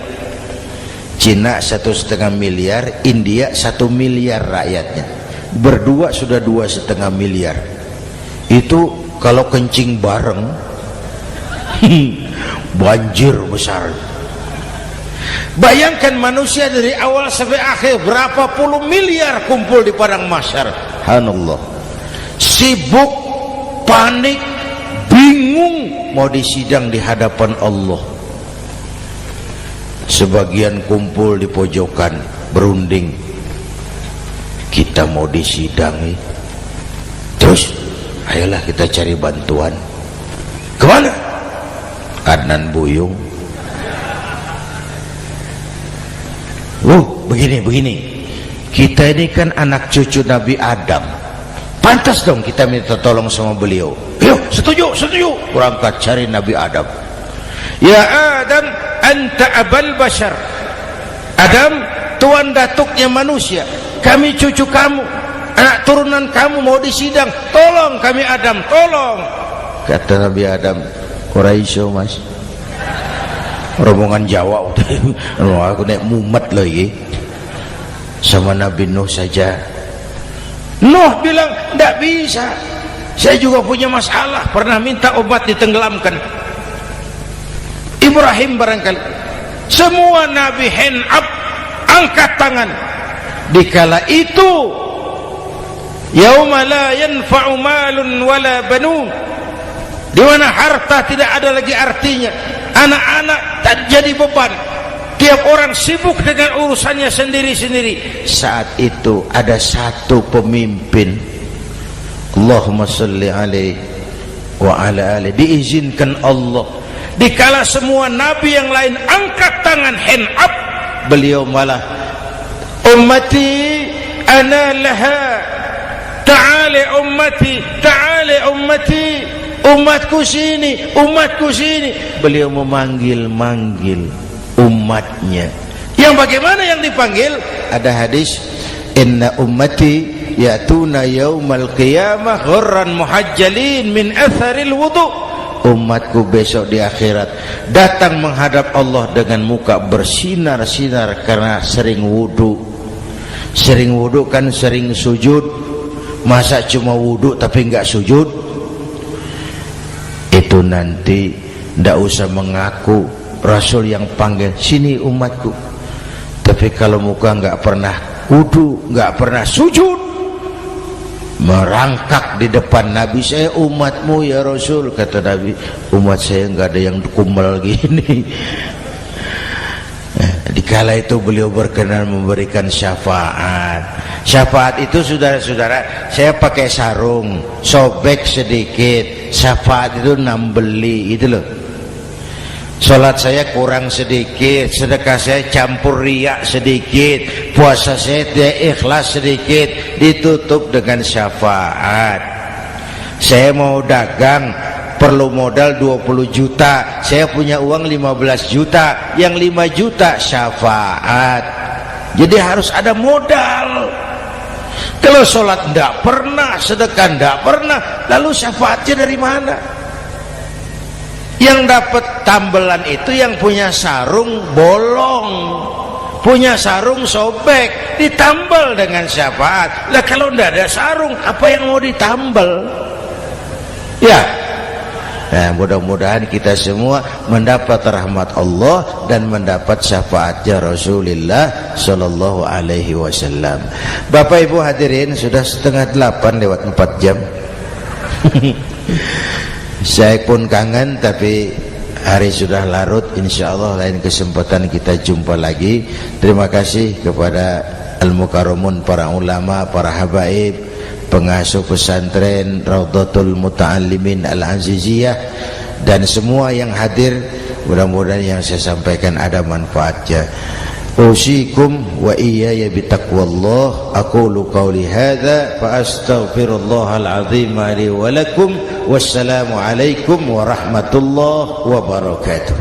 Cina 1,5 miliar, India 1 miliar rakyatnya. Berdua sudah 2,5 miliar. Itu kalau kencing bareng banjir besar. Bayangkan manusia dari awal sampai akhir berapa puluh miliar kumpul di padang mahsyar. Subhanallah. Sibuk, panik, bingung mau disidang di hadapan Allah. Sebagian kumpul di pojokan berunding, kita mau disidangi. Terus ayolah kita cari bantuan. Kemana? Adnan Buyung. Begini. Kita ini kan anak cucu Nabi Adam. Pantas dong kita minta tolong sama beliau. Yuk, setuju. Berangkat cari Nabi Adam. Ya Adam, anta abal bashar. Adam, tuan datuknya manusia. Kami cucu kamu, anak turunan kamu mau disidang. Tolong kami Adam, tolong. Kata Nabi Adam, Quraisy mas, rombongan Jawa udah, aku naik mumet lagi sama Nabi Nuh saja. Nuh bilang tidak bisa, saya juga punya masalah, pernah minta obat ditenggelamkan. Ibrahim barangkali. Semua Nabi hand up, angkat tangan. Dikala itu yauma la yanfa'u malun wala banun, di mana harta tidak ada lagi artinya, anak-anak tak jadi beban, tiap orang sibuk dengan urusannya sendiri-sendiri. Saat itu ada satu pemimpin, Allahumma salli alaihi wa ala alihi, diizinkan Allah, dikala semua nabi yang lain angkat tangan hand up, beliau malah ummati ana laha, ta'ali ummati, ta'ali ummati, umatku sini, umatku sini. Beliau memanggil-manggil umatnya. Yang bagaimana yang dipanggil? Ada hadis, inna ummati ya'tuna yaumal qiyamah ghurran muhajjalin min atharil wudu. Umatku besok di akhirat datang menghadap Allah dengan muka bersinar-sinar karena sering wudu. Sering wudu kan sering sujud, masa cuma wudu tapi enggak sujud? Itu nanti ndak usah mengaku Rasul yang panggil, sini umatku, tapi kalau muka enggak pernah wudu, enggak pernah sujud, merangkak di depan Nabi, saya umatmu ya Rasul. Kata Nabi, umat saya enggak ada yang kumel gini. Dikala itu beliau berkenan memberikan syafaat. Syafaat itu saudara-saudara, saya pakai sarung, sobek sedikit, syafaat itu nambeli itu loh. Salat saya kurang sedikit, sedekah saya campur riak sedikit, puasa saya tidak ikhlas sedikit, ditutup dengan syafaat. Saya mau dagang, perlu modal 20 juta, saya punya uang 15 juta, yang 5 juta syafaat. Jadi harus ada modal. Kalau sholat tidak pernah, sedekah tidak pernah, lalu syafaatnya dari mana? Yang dapat tambelan itu yang punya sarung bolong, punya sarung sobek, ditambal dengan syafaat. Lah kalau tidak ada sarung, apa yang mau ditambal? Ya. Nah, mudah-mudahan kita semua mendapat rahmat Allah dan mendapat syafaatnya Rasulullah Sallallahu Alaihi Wasallam. Bapak Ibu hadirin, sudah 7:30 lewat 4 jam. Saya pun kangen, tapi hari sudah larut. Insya Allah lain kesempatan kita jumpa lagi. Terima kasih kepada Al-Mukarramun, para ulama, para habaib, pengasuh pesantren Raudhatul Muta'allimin Al-Aziziyah, dan semua yang hadir. Mudah-mudahan yang saya sampaikan ada manfaatnya. Usikum wa iyaya bitaqwallah. Aqulu qawli hadza fa astaghfirullahal azim li wa lakum. Wassalamu alaikum warahmatullahi wabarakatuh.